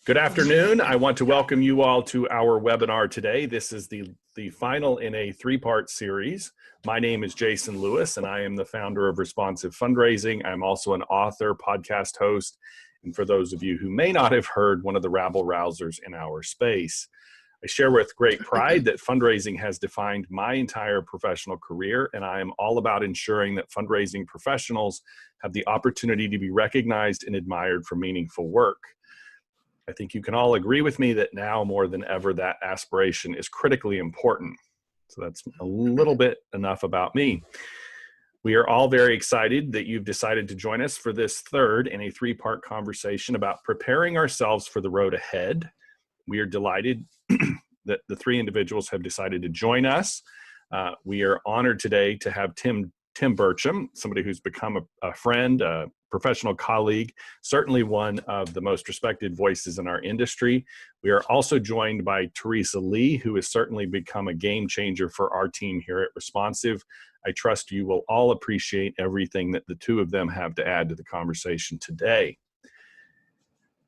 Good afternoon. I want to welcome you all to our webinar today. This is the final in a three-part series. My name is Jason Lewis, and I am the founder of Responsive Fundraising. I'm also an author, podcast host, and for those of you who may not have heard, one of the rabble-rousers in our space. I share with great pride that fundraising has defined my entire professional career, and I am all about ensuring that fundraising professionals have the opportunity to be recognized and admired for meaningful work. I think you can all agree with me that now more than ever that aspiration is critically important. So that's a little bit enough about me. We are all very excited that you've decided to join us for this third in a three-part conversation about preparing ourselves for the road ahead. We are delighted that the three individuals have decided to join us. We are honored today to have Tim Burcham, somebody who's become a friend, a professional colleague, certainly one of the most respected voices in our industry. We are also joined by Teresa Lee, who has certainly become a game changer for our team here at Responsive. I trust you will all appreciate everything that the two of them have to add to the conversation today.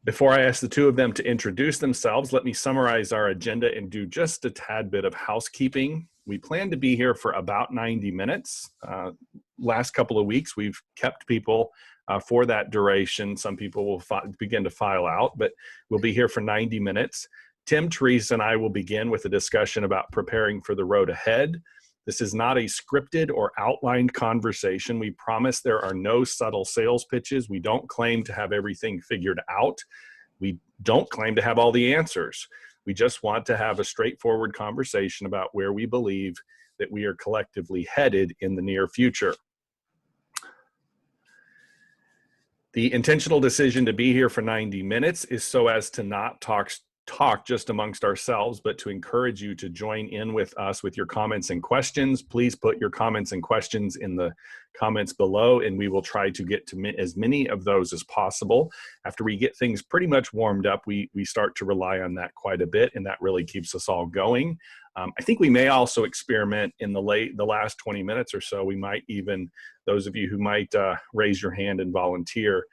Before I ask the two of them to introduce themselves, let me summarize our agenda and do just a tad bit of housekeeping. We plan to be here for about 90 minutes. Last couple of weeks, we've kept people for that duration. Some people will begin to file out, but we'll be here for 90 minutes. Tim, Teresa, and I will begin with a discussion about preparing for the road ahead. This is not a scripted or outlined conversation. We promise there are no subtle sales pitches. We don't claim to have everything figured out. We don't claim to have all the answers. We just want to have a straightforward conversation about where we believe that we are collectively headed in the near future. The intentional decision to be here for 90 minutes is so as to not talk just amongst ourselves, but to encourage you to join in with us with your comments and questions. Please put your comments and questions in the comments below, and we will try to get to as many of those as possible. After we get things pretty much warmed up, we start to rely on that quite a bit, and that really keeps us all going. I think we may also experiment in the last 20 minutes or so. We might even, those of you who might raise your hand and volunteer,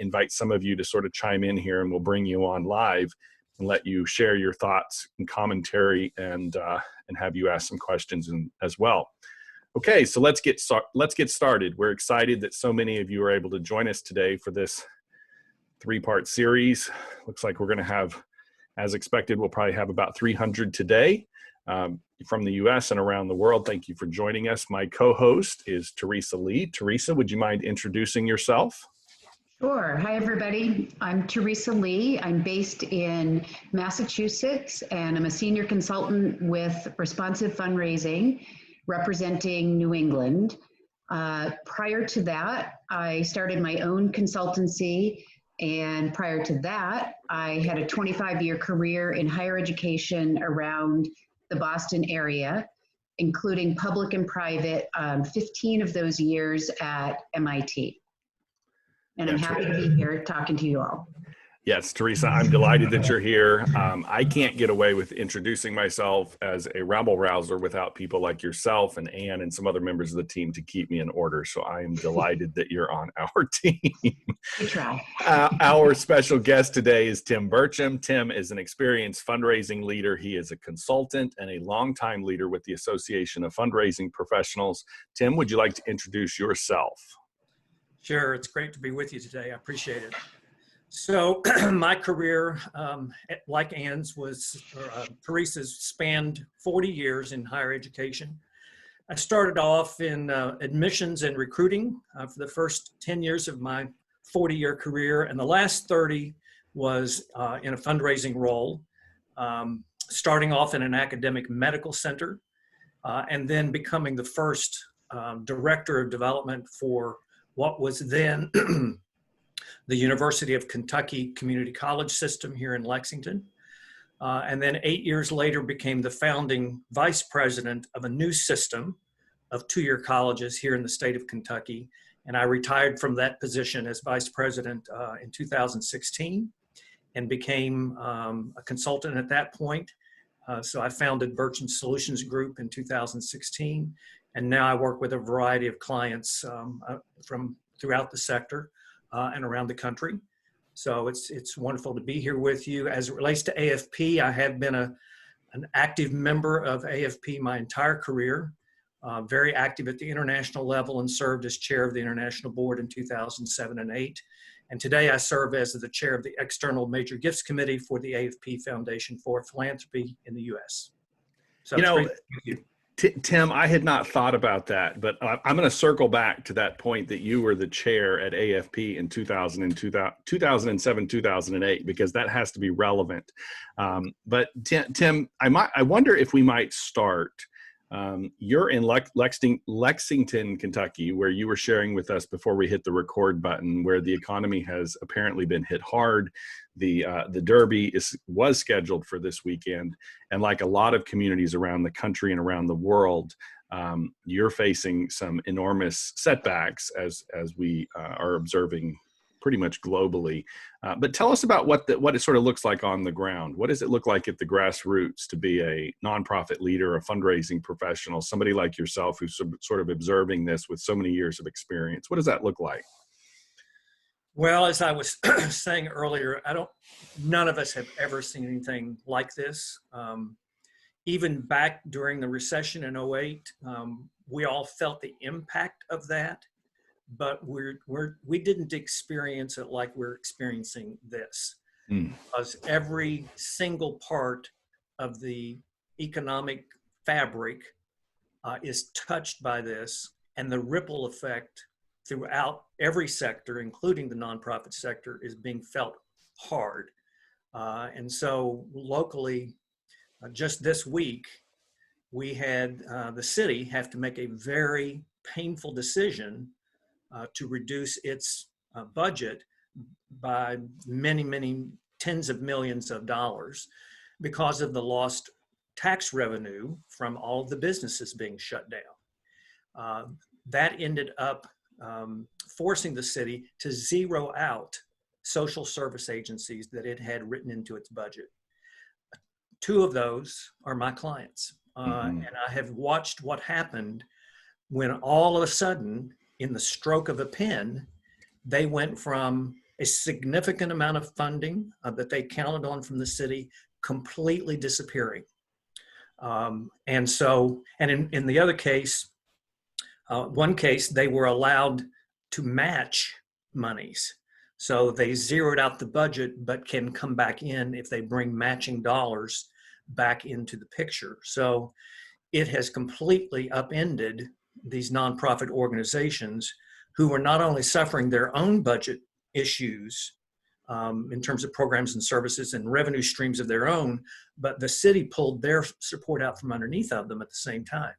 invite some of you to sort of chime in here, and we'll bring you on live and let you share your thoughts and commentary and have you ask some questions as well. Okay, so let's get started. We're excited that so many of you are able to join us today for this three-part series. Looks like we're going to have, as expected, we'll probably have about 300 today from the US and around the world. Thank you for joining us. My co-host is Teresa Lee. Teresa, would you mind introducing yourself? Sure. Hi, everybody. I'm Teresa Lee. I'm based in Massachusetts, and I'm a senior consultant with Responsive Fundraising, representing New England. Prior to that, I started my own consultancy, and prior to that, I had a 25-year career in higher education around the Boston area, including public and private, 15 of those years at MIT. And I'm happy to be here talking to you all. Yes, Teresa, I'm delighted that you're here. I can't get away with introducing myself as a rabble rouser without people like yourself and Anne and some other members of the team to keep me in order. So I am delighted that you're on our team. We try. Our special guest today is Tim Burcham. Tim is an experienced fundraising leader. He is a consultant and a longtime leader with the Association of Fundraising Professionals. Tim, would you like to introduce yourself? Sure, it's great to be with you today. I appreciate it. So my career, like Anne's, Teresa's, spanned 40 years in higher education. I started off in admissions and recruiting for the first 10 years of my 40-year career, and the last 30 was in a fundraising role, starting off in an academic medical center, and then becoming the first director of development for what was then the University of Kentucky Community College system here in Lexington. And then 8 years later became the founding vice president of a new system of two-year colleges here in the state of Kentucky. And I retired from that position as vice president in 2016 and became a consultant at that point. So I founded Burcham Solutions Group in 2016. And now I work with a variety of clients from throughout the sector and around the country. So it's wonderful to be here with you. As it relates to AFP, I have been an active member of AFP my entire career, very active at the international level, and served as chair of the International Board in 2007 and 8. And today I serve as the chair of the External Major Gifts Committee for the AFP Foundation for Philanthropy in the U.S. So You it's know, great to be with you. Tim, I had not thought about that, but I'm going to circle back to that point that you were the chair at AFP in 2007, 2008, because that has to be relevant. But Tim, I wonder if we might start. You're in Lexington, Kentucky, where you were sharing with us before we hit the record button, where the economy has apparently been hit hard. The Derby was scheduled for this weekend, and like a lot of communities around the country and around the world, you're facing some enormous setbacks as we are observing pretty much globally. But tell us about what it sort of looks like on the ground. What does it look like at the grassroots to be a nonprofit leader, a fundraising professional, somebody like yourself who's sort of observing this with so many years of experience? What does that look like? Well, as I was saying earlier, none of us have ever seen anything like this. Even back during the recession in '08, we all felt the impact of that, but we didn't experience it like we're experiencing this. Because every single part of the economic fabric is touched by this, and the ripple effect throughout every sector, including the nonprofit sector, is being felt hard. And so locally, just this week, we had the city have to make a very painful decision to reduce its budget by many, many tens of millions of dollars because of the lost tax revenue from all of the businesses being shut down. That ended up forcing the city to zero out social service agencies that it had written into its budget. Two of those are my clients. And I have watched what happened when all of a sudden, in the stroke of a pen, they went from a significant amount of funding that they counted on from the city completely disappearing. And in the other case, one case, they were allowed to match monies. So they zeroed out the budget, but can come back in if they bring matching dollars back into the picture. So it has completely upended these nonprofit organizations who are not only suffering their own budget issues in terms of programs and services and revenue streams of their own, but the city pulled their support out from underneath of them at the same time.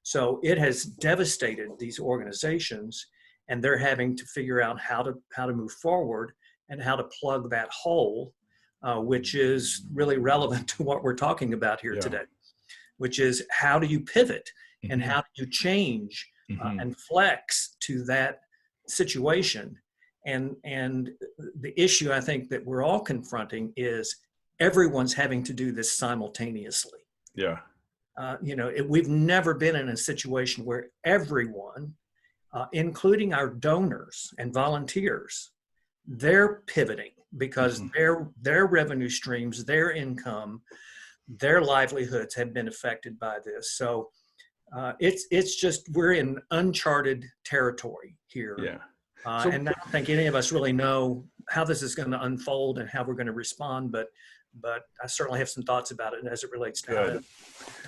So it has devastated these organizations, and they're having to figure out how to move forward and how to plug that hole, which is really relevant to what we're talking about here today, which is how do you pivot and how do you change and flex to that situation? And the issue I think that we're all confronting is everyone's having to do this simultaneously. Yeah. We've never been in a situation where everyone, including our donors and volunteers, they're pivoting because their revenue streams, their income, their livelihoods have been affected by this. So it's just, we're in uncharted territory here. Yeah. And I don't think any of us really know how this is going to unfold and how we're going to respond, but I certainly have some thoughts about it as it relates to how to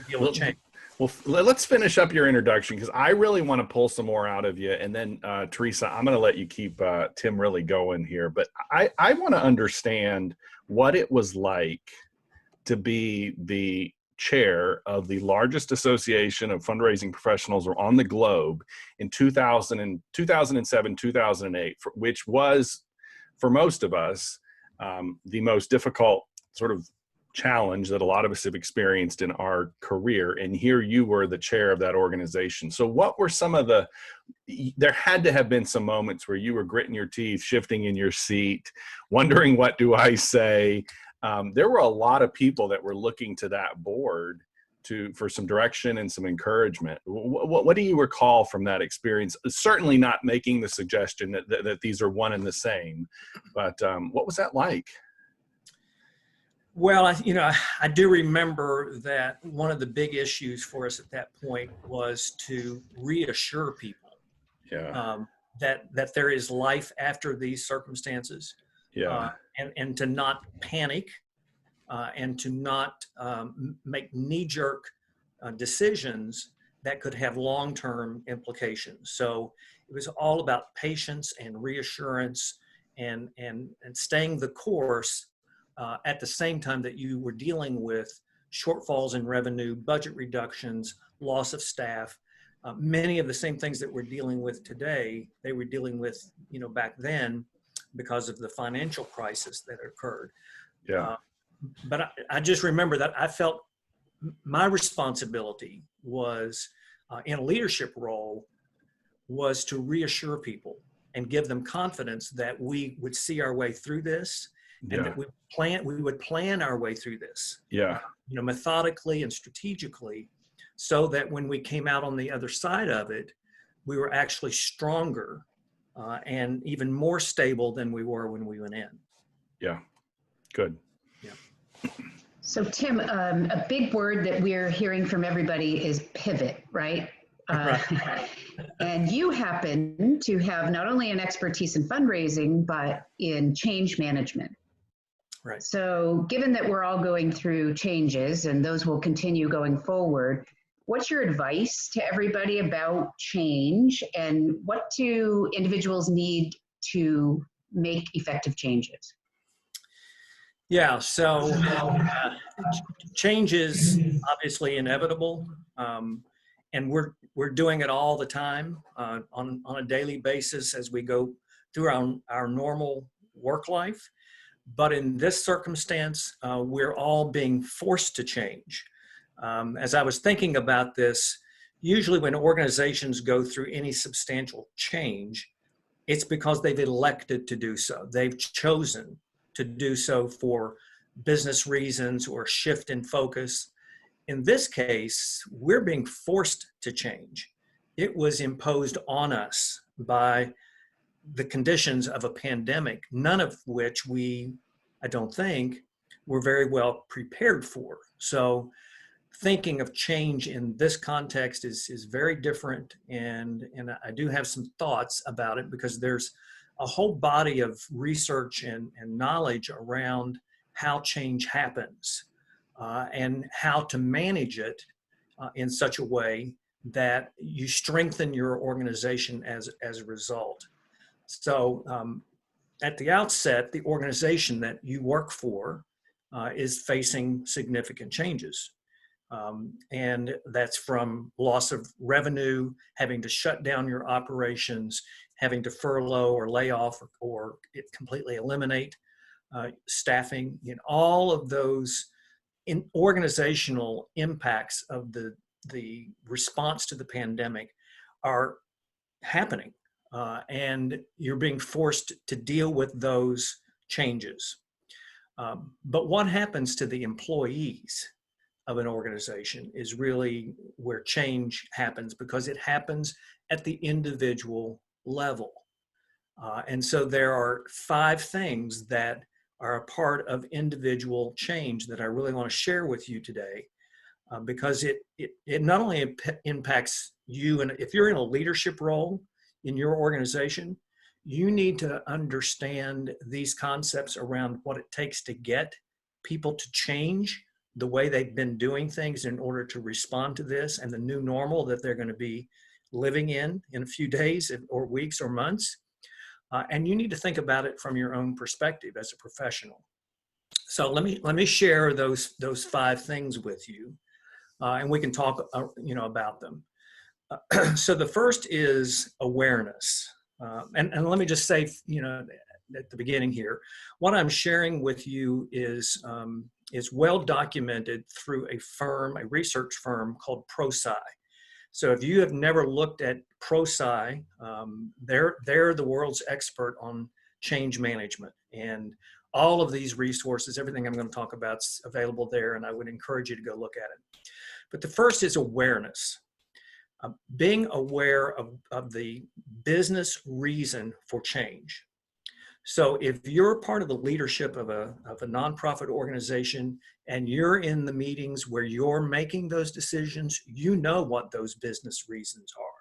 deal with change. Well, let's finish up your introduction because I really want to pull some more out of you. And then, Teresa, I'm going to let you keep Tim really going here. But I want to understand what it was like to be the chair of the largest association of fundraising professionals on the globe in 2007, 2008, which was, for most of us, the most difficult sort of challenge that a lot of us have experienced in our career. And here you were the chair of that organization. So what were some of there had to have been some moments where you were gritting your teeth, shifting in your seat, wondering, what do I say? There were a lot of people that were looking to that board for some direction and some encouragement. What do you recall from that experience? Certainly not making the suggestion that these are one and the same, but what was that like? Well, I do remember that one of the big issues for us at that point was to reassure people Yeah. that there is life after these circumstances, Yeah. and to not panic, and to not make knee-jerk decisions that could have long-term implications. So it was all about patience and reassurance and staying the course, at the same time that you were dealing with shortfalls in revenue, budget reductions, loss of staff. Many of the same things that we're dealing with today, they were dealing with, back then because of the financial crisis that occurred. Yeah. But I just remember that I felt my responsibility was, in a leadership role, was to reassure people and give them confidence that we would see our way through this, and that we would plan our way through this, Yeah. Methodically and strategically, so that when we came out on the other side of it, we were actually stronger, and even more stable than we were when we went in. Yeah. Good. Yeah. So Tim, a big word that we're hearing from everybody is pivot, right? And you happen to have not only an expertise in fundraising, but in change management. Right. So given that we're all going through changes and those will continue going forward, what's your advice to everybody about change, and what do individuals need to make effective changes? Yeah, so change is obviously inevitable, and we're doing it all the time, on a daily basis as we go through our normal work life. But in this circumstance, we're all being forced to change. As I was thinking about this, usually when organizations go through any substantial change, it's because they've elected to do so. They've chosen to do so for business reasons or shift in focus. In this case, we're being forced to change. It was imposed on us by the conditions of a pandemic, none of which I don't think, were very well prepared for. So thinking of change in this context is very different, and I do have some thoughts about it, because there's a whole body of research and knowledge around how change happens, and how to manage it in such a way that you strengthen your organization as a result. So at the outset, the organization that you work for is facing significant changes. And that's from loss of revenue, having to shut down your operations, having to furlough or lay off or completely eliminate staffing. All of those organizational impacts of the response to the pandemic are happening, and you're being forced to deal with those changes. But what happens to the employees of an organization is really where change happens, because it happens at the individual level. And so there are 5 things that are a part of individual change that I really want to share with you today, because it not only impacts you, and if you're in a leadership role in your organization, you need to understand these concepts around what it takes to get people to change the way they've been doing things in order to respond to this and the new normal that they're going to be living in a few days or weeks or months. And you need to think about it from your own perspective as a professional. So let me share those 5 things with you, and we can talk about them. So the first is awareness, and let me just say at the beginning here, what I'm sharing with you is well documented through a research firm called ProSci. So if you have never looked at ProSci, they're the world's expert on change management, and all of these resources, everything I'm going to talk about is available there, and I would encourage you to go look at it. But the first is awareness. Being aware of the business reason for change. So if you're part of the leadership of a nonprofit organization and you're in the meetings where you're making those decisions, you know what those business reasons are.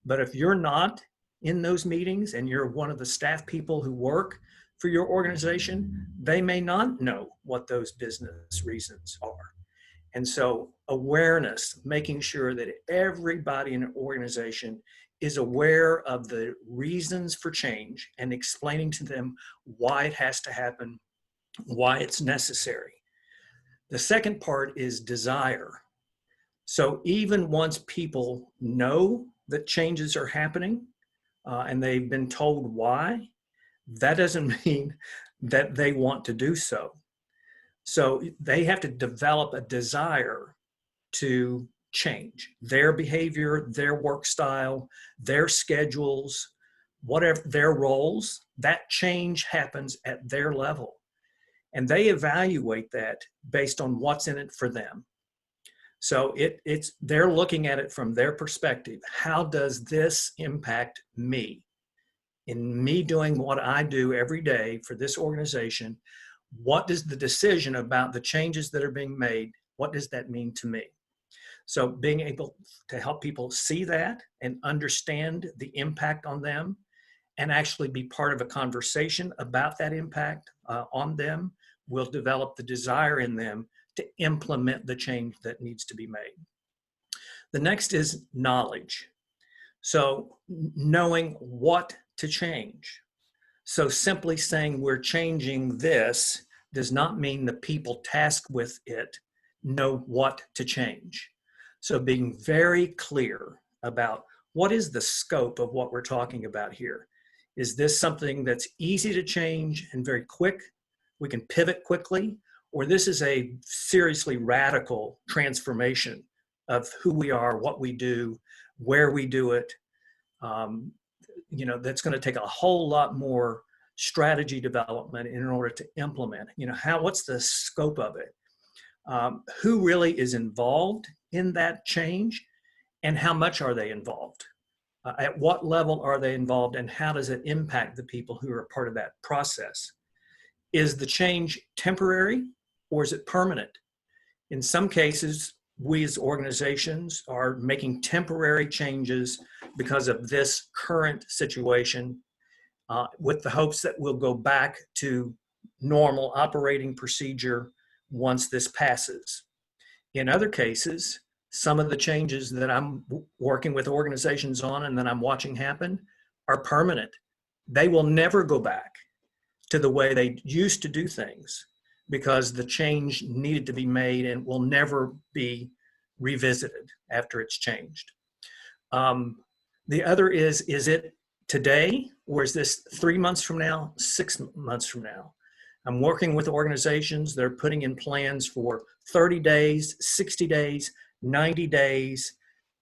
But if you're not in those meetings and you're one of the staff people who work for your organization, they may not know what those business reasons are. And so awareness, making sure that everybody in an organization is aware of the reasons for change and explaining to them why it has to happen, why it's necessary. The second part is desire. So even once people know that changes are happening and they've been told why, that doesn't mean that they want to do so. So they have to develop a desire to change their behavior, their work style, their schedules, whatever their roles. That change happens at their level. And they evaluate that based on what's in it for them. So they're looking at it from their perspective. How does this impact me? In me doing what I do every day for this organization, what does the decision about the changes that are being made, what does that mean to me? So being able to help people see that and understand the impact on them and actually be part of a conversation about that impact on them will develop the desire in them to implement the change that needs to be made. The next is knowledge. So knowing what to change. So simply saying we're changing this does not mean the people tasked with it know what to change. So being very clear about what is the scope of what we're talking about here. Is this something that's easy to change and very quick? We can pivot quickly, or this is a seriously radical transformation of who we are, what we do, where we do it. That's going to take a whole lot more strategy development in order to implement. What's the scope of it? Who really is involved in that change, and how much are they involved? At what level are they involved, and how does it impact the people who are part of that process? Is the change temporary or is it permanent? In some cases, we as organizations are making temporary changes because of this current situation with the hopes that we'll go back to normal operating procedure once this passes. In other cases, some of the changes that I'm working with organizations on and that I'm watching happen are permanent. They will never go back to the way they used to do things because the change needed to be made and will never be revisited after it's changed. The other is it today, or is this 3 months from now, 6 months from now? I'm working with organizations that are putting in plans for 30 days, 60 days, 90 days,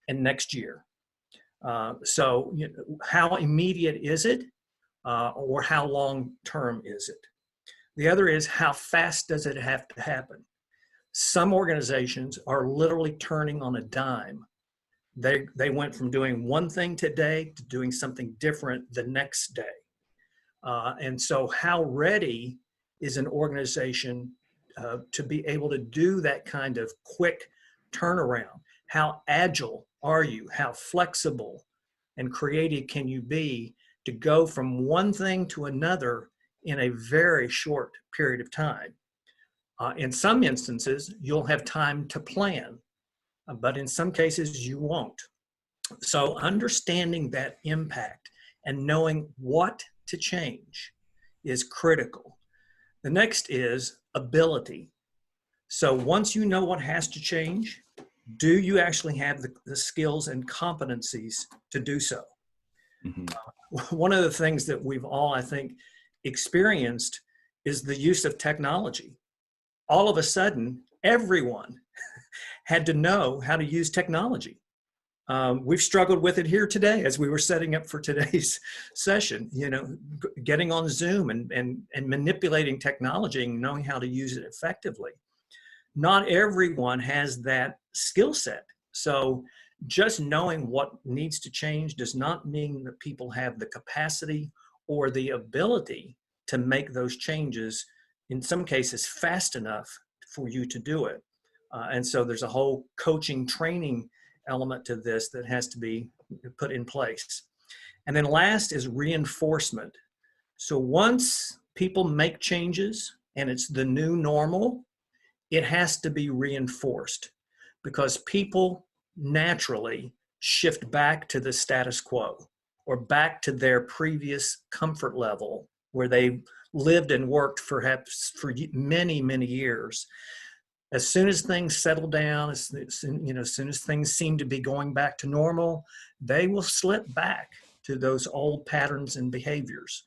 and next year. So how immediate is it, or how long term is it? The other is how fast does it have to happen? Some organizations are literally turning on a dime. They went from doing one thing today to doing something different the next day. And so how ready is an organization to be able to do that kind of quick turnaround? How agile are you? How flexible and creative can you be to go from one thing to another in a very short period of time? In some instances, you'll have time to plan, but in some cases you won't. So understanding that impact and knowing what to change is critical. The next is ability. So once you know what has to change, do you actually have the skills and competencies to do so? Mm-hmm. One of the things that we've all, I think, experienced is the use of technology. All of a sudden, everyone had to know how to use technology. We've struggled with it here today as we were setting up for today's session, getting on Zoom and manipulating technology and knowing how to use it effectively. Not everyone has that skill set. So just knowing what needs to change does not mean that people have the capacity or the ability to make those changes, in some cases fast enough for you to do it. And so there's a whole coaching training element to this that has to be put in place. And then last is reinforcement. So once people make changes and it's the new normal, it has to be reinforced, because people naturally shift back to the status quo or back to their previous comfort level where they lived and worked perhaps for many, many years. As soon as things settle down, as soon as things seem to be going back to normal, they will slip back to those old patterns and behaviors.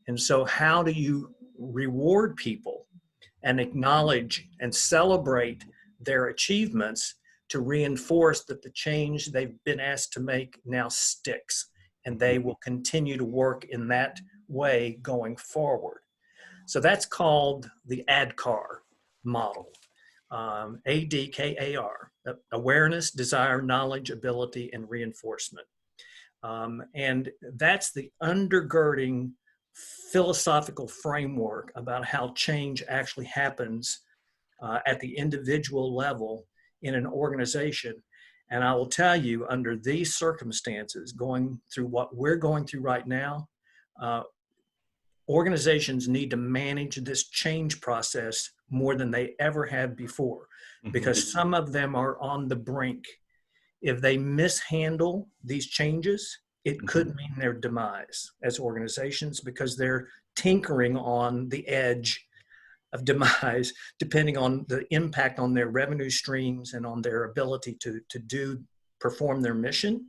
And so how do you reward people and acknowledge and celebrate their achievements to reinforce that the change they've been asked to make now sticks, and they will continue to work in that way going forward? So that's called the ADKAR model. ADKAR, awareness, desire, knowledge, ability, and reinforcement. And that's the undergirding philosophical framework about how change actually happens at the individual level in an organization. And I will tell you, under these circumstances, going through what we're going through right now, organizations need to manage this change process more than they ever have before, because some of them are on the brink. If they mishandle these changes, it could mean their demise as organizations, because they're tinkering on the edge of demise, depending on the impact on their revenue streams and on their ability to perform their mission.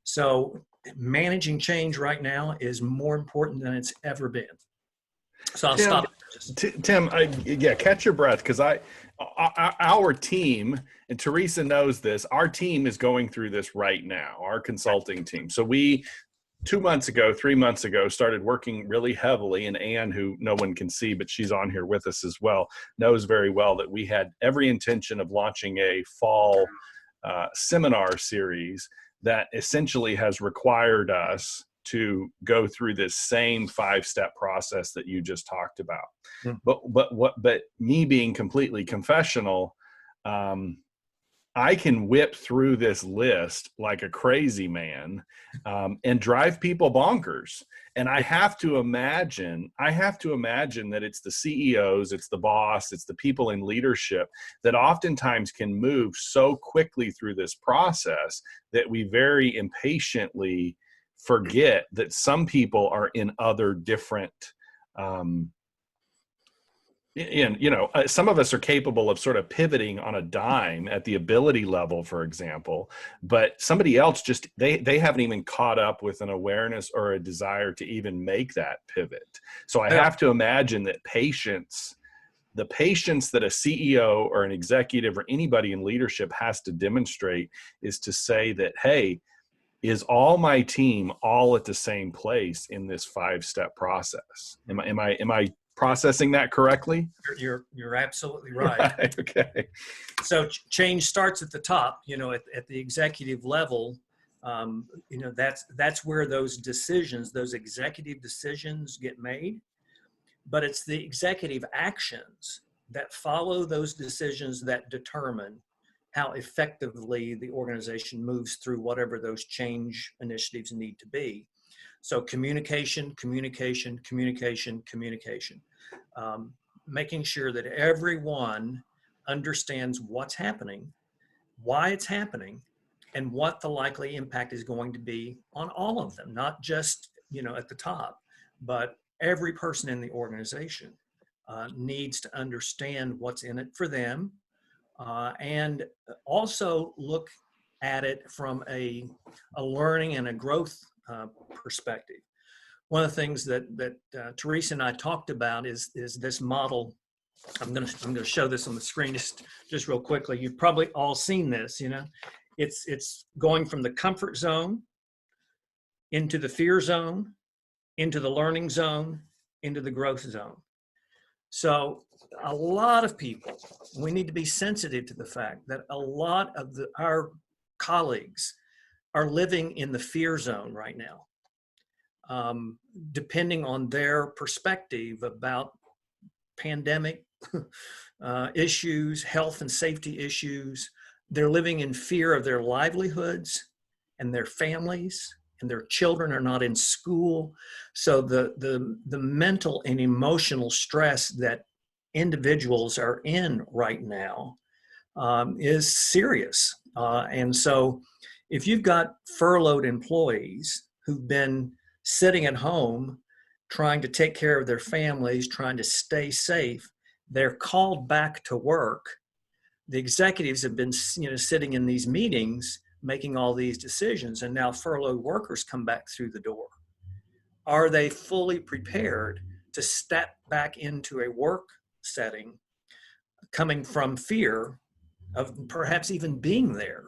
So managing change right now is more important than it's ever been. So I'll stop. Tim, catch your breath, because our team, and Teresa knows this, our team is going through this right now, our consulting team. So we, 3 months ago, started working really heavily, and Anne, who no one can see, but she's on here with us as well, knows very well that we had every intention of launching a fall seminar series that essentially has required us to go through this same 5-step process that you just talked about. But me being completely confessional, I can whip through this list like a crazy man and drive people bonkers. And I have to imagine that it's the CEOs, it's the boss, it's the people in leadership that oftentimes can move so quickly through this process that we very impatiently forget that some people are in other different some of us are capable of sort of pivoting on a dime at the ability level, for example, but somebody else just, they haven't even caught up with an awareness or a desire to even make that pivot. So I have to imagine that the patience that a CEO or an executive or anybody in leadership has to demonstrate is to say that, hey, is all my team all at the same place in this 5-step process? Am I processing that correctly? You're absolutely right. Okay. So change starts at the top, at the executive level. That's where those executive decisions get made. But it's the executive actions that follow those decisions that determine how effectively the organization moves through whatever those change initiatives need to be. So communication, making sure that everyone understands what's happening, why it's happening, and what the likely impact is going to be on all of them, not just, at the top, but every person in the organization needs to understand what's in it for them, and also look at it from a learning and a growth perspective. One of the things that Teresa and I talked about is this model. I'm going to show this on the screen just real quickly. You've probably all seen this. It's going from the comfort zone into the fear zone, into the learning zone, into the growth zone. So a lot of people, we need to be sensitive to the fact that a lot of our colleagues are living in the fear zone right now, depending on their perspective about pandemic issues, health and safety issues. They're living in fear of their livelihoods and their families, and their children are not in school. So the mental and emotional stress that individuals are in right now is serious. And so if you've got furloughed employees who've been sitting at home trying to take care of their families, trying to stay safe, they're called back to work. The executives have been, sitting in these meetings making all these decisions, and now furloughed workers come back through the door. Are they fully prepared to step back into a work setting coming from fear of perhaps even being there?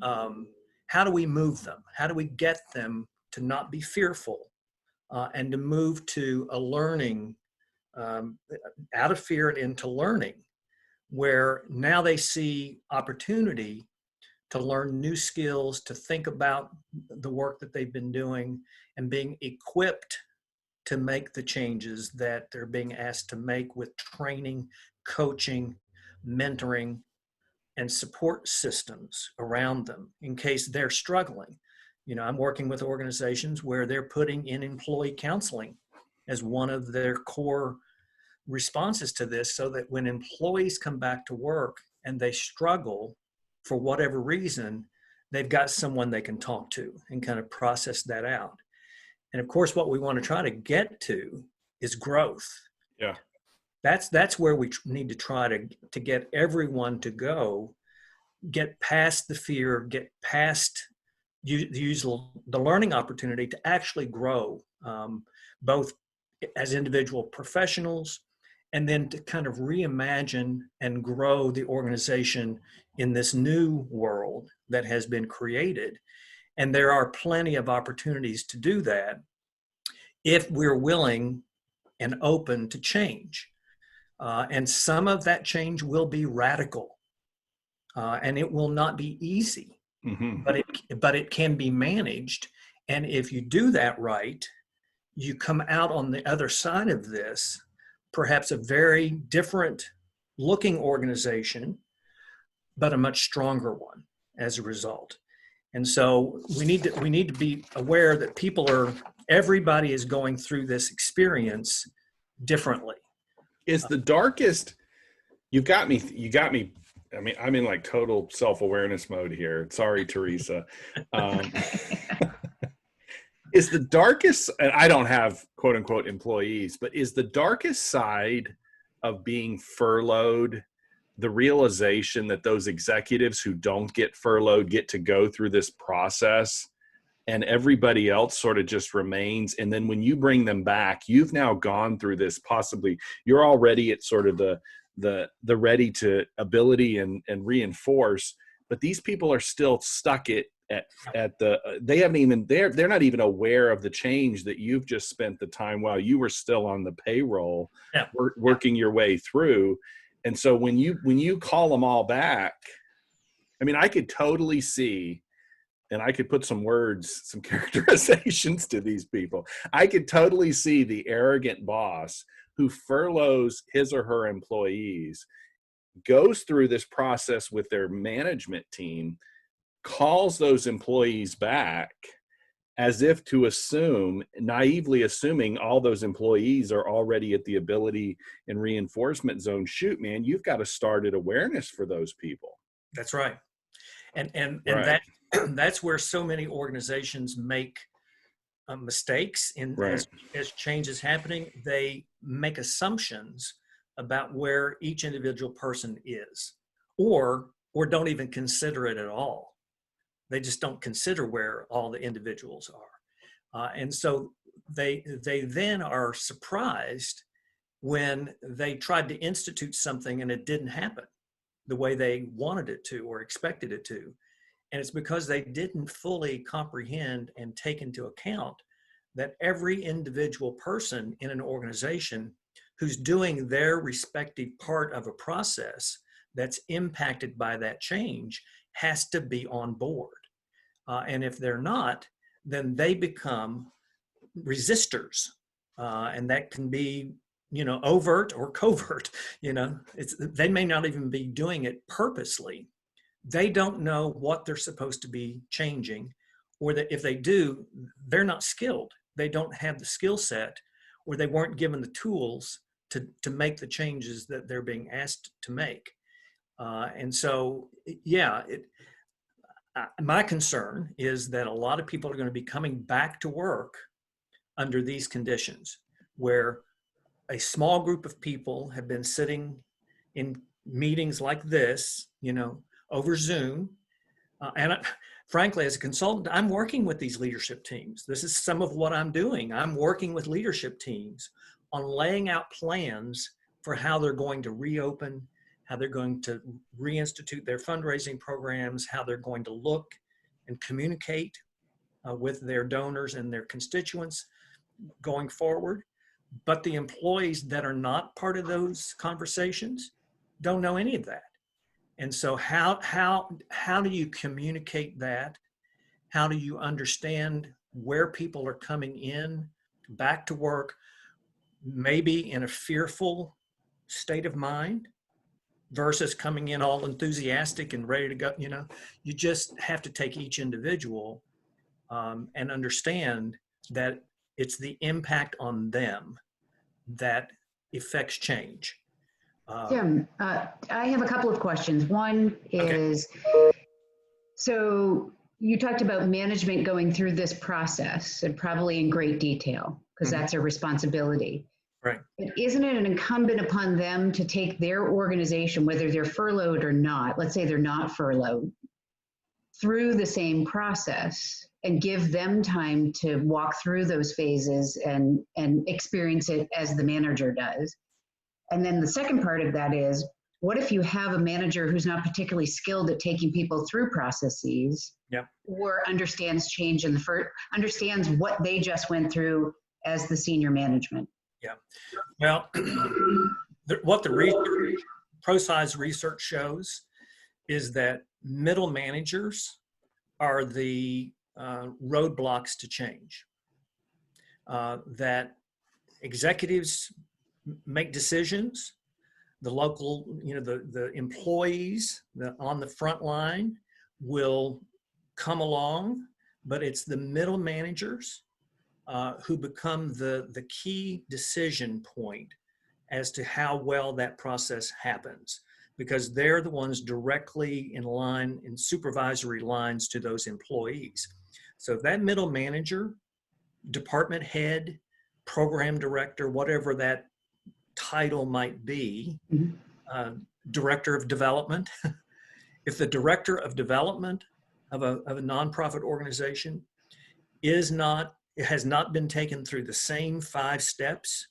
How do we move them? How do we get them to not be fearful and to move to a learning, out of fear and into learning, where now they see opportunity to learn new skills, to think about the work that they've been doing, and being equipped to make the changes that they're being asked to make with training, coaching, mentoring, and support systems around them in case they're struggling. I'm working with organizations where they're putting in employee counseling as one of their core responses to this, so that when employees come back to work and they struggle for whatever reason, they've got someone they can talk to and kind of process that out. And of course, what we want to try to get to is growth. Yeah. That's where we need to try to get everyone to go, get past the fear, get past the learning opportunity to actually grow, both as individual professionals, and then to kind of reimagine and grow the organization in this new world that has been created. And there are plenty of opportunities to do that if we're willing and open to change. And some of that change will be radical, and it will not be easy, but it can be managed. And if you do that right, you come out on the other side of this, perhaps a very different looking organization, but a much stronger one as a result. And so we need to be aware that everybody is going through this experience differently. Is the darkest, you got me. I mean, I'm in like total self-awareness mode here. Sorry, Teresa. Is the darkest, and I don't have quote unquote employees, but is the darkest side of being furloughed the realization that those executives who don't get furloughed get to go through this process and everybody else sort of just remains? And then when you bring them back, you've now gone through this, possibly you're already at sort of the ready to ability and reinforce, but these people are still stuck they haven't even, they're not even aware of the change that you've just spent the time while you were still on the payroll, working your way through. And so when you call them all back, I mean, I could totally see, and I could put some words, some characterizations to these people. I could totally see the arrogant boss who furloughs his or her employees, goes through this process with their management team, calls those employees back as if to naively assuming all those employees are already at the ability and reinforcement zone. Shoot, man, you've got to start at awareness for those people. That's right. And Right. that's where so many organizations make mistakes as change is happening. They make assumptions about where each individual person is, or don't even consider it at all. They just don't consider where all the individuals are. And so they then are surprised when they tried to institute something and it didn't happen the way they wanted it to or expected it to. And it's because they didn't fully comprehend and take into account that every individual person in an organization who's doing their respective part of a process that's impacted by that change has to be on board. And if they're not, then they become resistors. And that can be, overt or covert. They may not even be doing it purposely. They don't know what they're supposed to be changing, or that if they do, they're not skilled. They don't have the skill set, or they weren't given the tools to make the changes that they're being asked to make. And so, yeah, my concern is that a lot of people are going to be coming back to work under these conditions, where a small group of people have been sitting in meetings like this, over Zoom. Frankly, as a consultant, I'm working with these leadership teams. This is some of what I'm doing. I'm working with leadership teams on laying out plans for how they're going to reopen, how they're going to reinstitute their fundraising programs, how they're going to look and communicate with their donors and their constituents going forward. But the employees that are not part of those conversations don't know any of that. And so how do you communicate that? How do you understand where people are coming in back to work, maybe in a fearful state of mind, versus coming in all enthusiastic and ready to go? You just have to take each individual and understand that it's the impact on them that affects change. Tim, I have a couple of questions. One is, so you talked about management going through this process, and probably in great detail, because that's a responsibility. Right. But isn't it incumbent upon them to take their organization, whether they're furloughed or not, let's say they're not furloughed, through the same process and give them time to walk through those phases and experience it as the manager does? And then the second part of that is, what if you have a manager who's not particularly skilled at taking people through processes, or understands change in understands what they just went through as the senior management? Yeah. Well, what the ProSize research shows is that middle managers are the roadblocks to change. That executives make decisions, the local, the employees on the front line will come along, but it's the middle managers who become the key decision point as to how well that process happens, because they're the ones directly in line, in supervisory lines to those employees. So that middle manager, department head, program director, whatever that title might be, director of development. If the director of development of a nonprofit organization has not been taken through the same 5 steps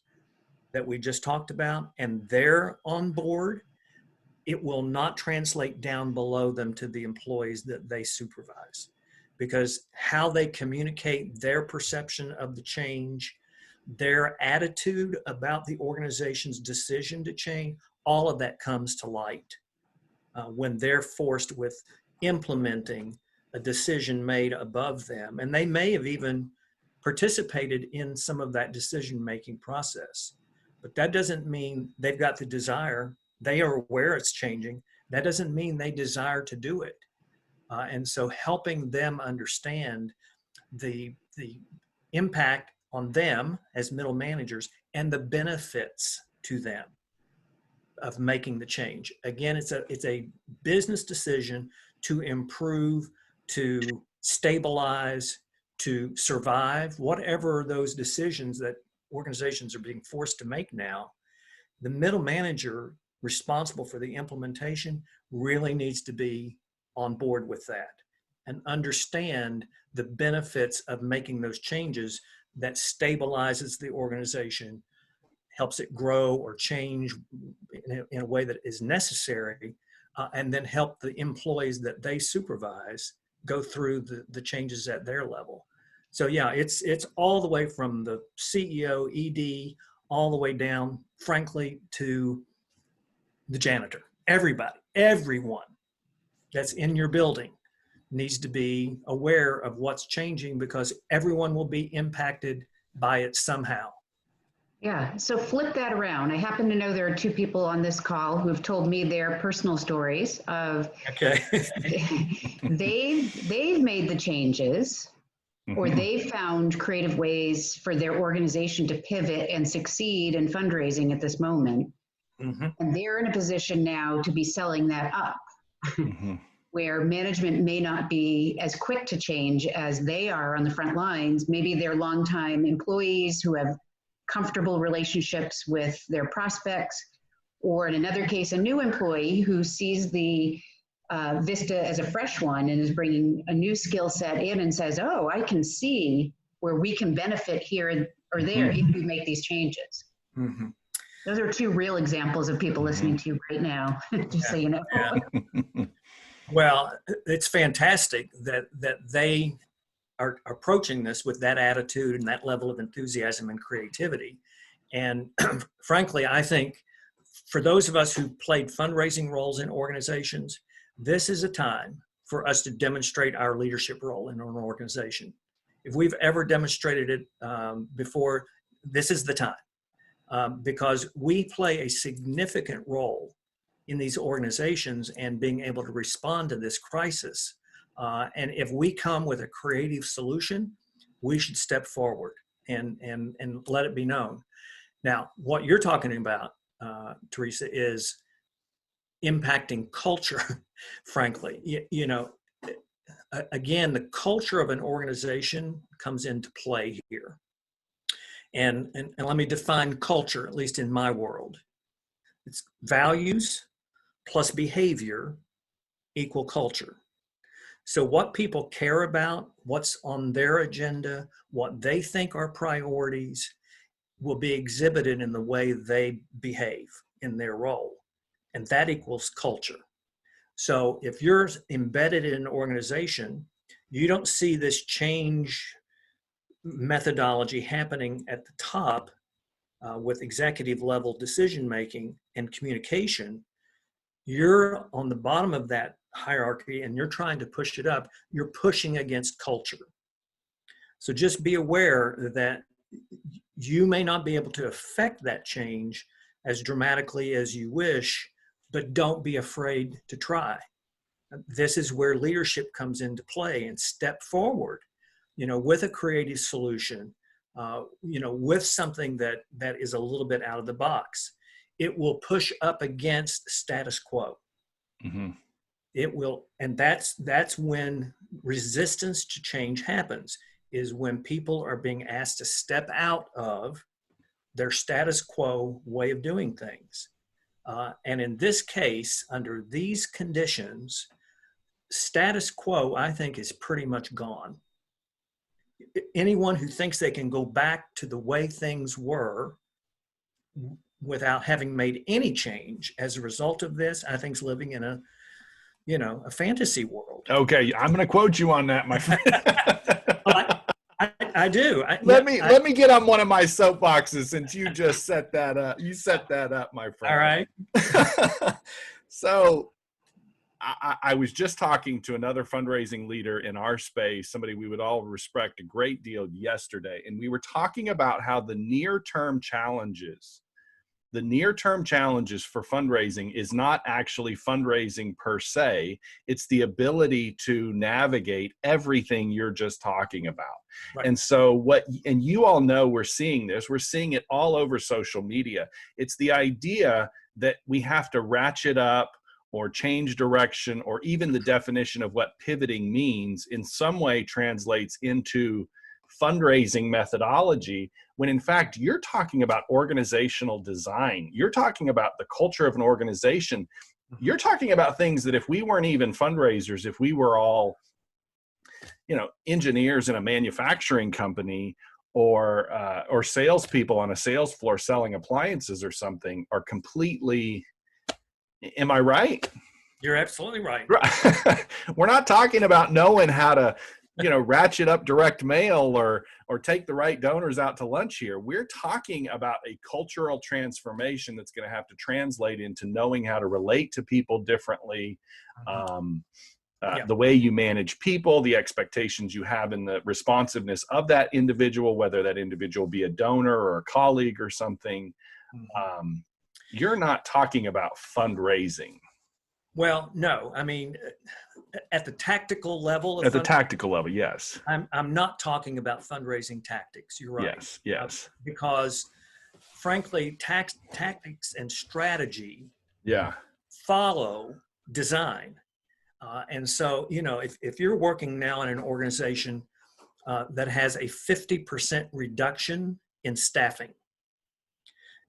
that we just talked about, and they're on board, it will not translate down below them to the employees that they supervise, because how they communicate their perception of the change, their attitude about the organization's decision to change, all of that comes to light when they're forced with implementing a decision made above them. And they may have even participated in some of that decision-making process, but that doesn't mean they've got the desire. They are aware it's changing. That doesn't mean they desire to do it. And so helping them understand the impact on them as middle managers and the benefits to them of making the change. Again, it's a business decision to improve, to stabilize, to survive, whatever those decisions that organizations are being forced to make now. The middle manager responsible for the implementation really needs to be on board with that and understand the benefits of making those changes that stabilizes the organization, helps it grow or change in a way that is necessary, and then help the employees that they supervise go through the changes at their level. So yeah, it's all the way from the CEO, ED, all the way down, frankly, to the janitor. Everybody, everyone that's in your building needs to be aware of what's changing, because everyone will be impacted by it somehow. Yeah, so flip that around. I happen to know there are two people on this call who've told me their personal stories of Okay. they've made the changes, or they found creative ways for their organization to pivot and succeed in fundraising at this moment. Mm-hmm. And they're in a position now to be selling that up, where management may not be as quick to change as they are on the front lines. Maybe they're longtime employees who have comfortable relationships with their prospects, or in another case, a new employee who sees the Vista as a fresh one and is bringing a new skill set in and says, oh, I can see where we can benefit here or there if we make these changes. Mm-hmm. Those are two real examples of people listening to you right now, just so you know. Yeah. Well, it's fantastic that they are approaching this with that attitude and that level of enthusiasm and creativity. And frankly, I think for those of us who played fundraising roles in organizations, this is a time for us to demonstrate our leadership role in an organization. If we've ever demonstrated it before, this is the time, because we play a significant role in these organizations and being able to respond to this crisis. And if we come with a creative solution, we should step forward and let it be known. Now, what you're talking about, Teresa, is impacting culture, frankly. You know, again, the culture of an organization comes into play here. And let me define culture, at least in my world. It's values plus behavior equal culture. So what people care about, what's on their agenda, what they think are priorities, will be exhibited in the way they behave in their role. And that equals culture. So if you're embedded in an organization, you don't see this change methodology happening at the top with executive level decision making and communication. You're on the bottom of that hierarchy and you're trying to push it up. You're pushing against culture. So just be aware that you may not be able to affect that change as dramatically as you wish, but don't be afraid to try. This is where leadership comes into play, and step forward, you know, with a creative solution, you know, with something that is a little bit out of the box. It will push up against status quo. Mm-hmm. It will, and that's when resistance to change happens, is when people are being asked to step out of their status quo way of doing things. And in this case, under these conditions, status quo, I think, is pretty much gone. Anyone who thinks they can go back to the way things were without having made any change as a result of this, I think is living in a, you know, a fantasy world. Okay, I'm going to quote you on that, my friend. I do. Let me get on one of my soapboxes since you just set that up. You set that up, my friend. All right. So I was just talking to another fundraising leader in our space, somebody we would all respect a great deal, yesterday, and we were talking about how the near-term challenges for fundraising is not actually fundraising per se. It's the ability to navigate everything you're just talking about. Right. And so and you all know we're seeing it all over social media. It's the idea that we have to ratchet up or change direction, or even the definition of what pivoting means in some way translates into fundraising methodology, when in fact you're talking about organizational design. You're talking about the culture of an organization. You're talking about things that if we weren't even fundraisers, if we were all, you know, engineers in a manufacturing company or salespeople on a sales floor selling appliances or something, are completely, am I right? You're absolutely right. Right. We're not talking about knowing how to, ratchet up direct mail or take the right donors out to lunch here. We're talking about a cultural transformation that's going to have to translate into knowing how to relate to people differently. Yeah. The way you manage people, the expectations you have in the responsiveness of that individual, whether that individual be a donor or a colleague or something. You're not talking about fundraising. Well, no, I mean, at the tactical level of At the tactical level, yes. I'm not talking about fundraising tactics. You're right. Yes. Because frankly, tactics and strategy Yeah. follow design. And so, if you're working now in an organization that has a 50% reduction in staffing,